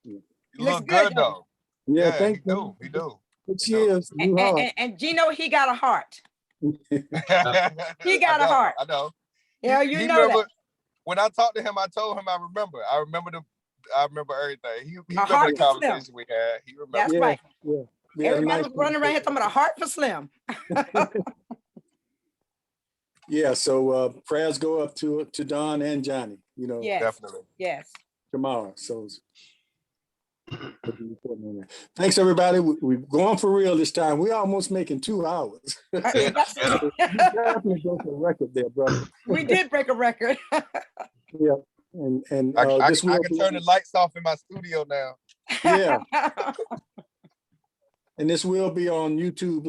You Looks look good, good though. Yeah, Yeah, thank he you. do. He do. 6 years, new heart. And Gino, he got a heart. He got I a heart. I know. Yeah, you He know remember, that. when I talked to him, I told him I remember everything. He A remember heart the for Slim. conversation we had. He remember. That's Yeah, right. yeah. We had a Everybody nice was running around here talking about a heart for Slim. Yeah, so prayers go up to Don and Johnny, you know, Yes. Definitely. Yes. tomorrow. So thanks everybody. We're going for real this time. We're almost making 2 hours. You definitely broke a record there, brother. We did break a record. Yeah. And I this will can turn the lights off in my studio now. Yeah. And this will be on YouTube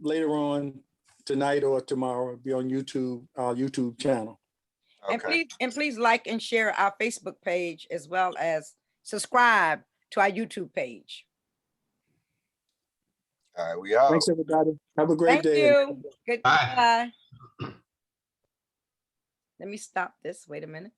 later on tonight or tomorrow. It'll be on YouTube, our YouTube channel. Okay. And please like and share our Facebook page, as well as subscribe to our YouTube page. All right, we out. Thanks everybody. Have a great Thank day. you. Goodbye. Bye. Let me stop this. Wait a minute.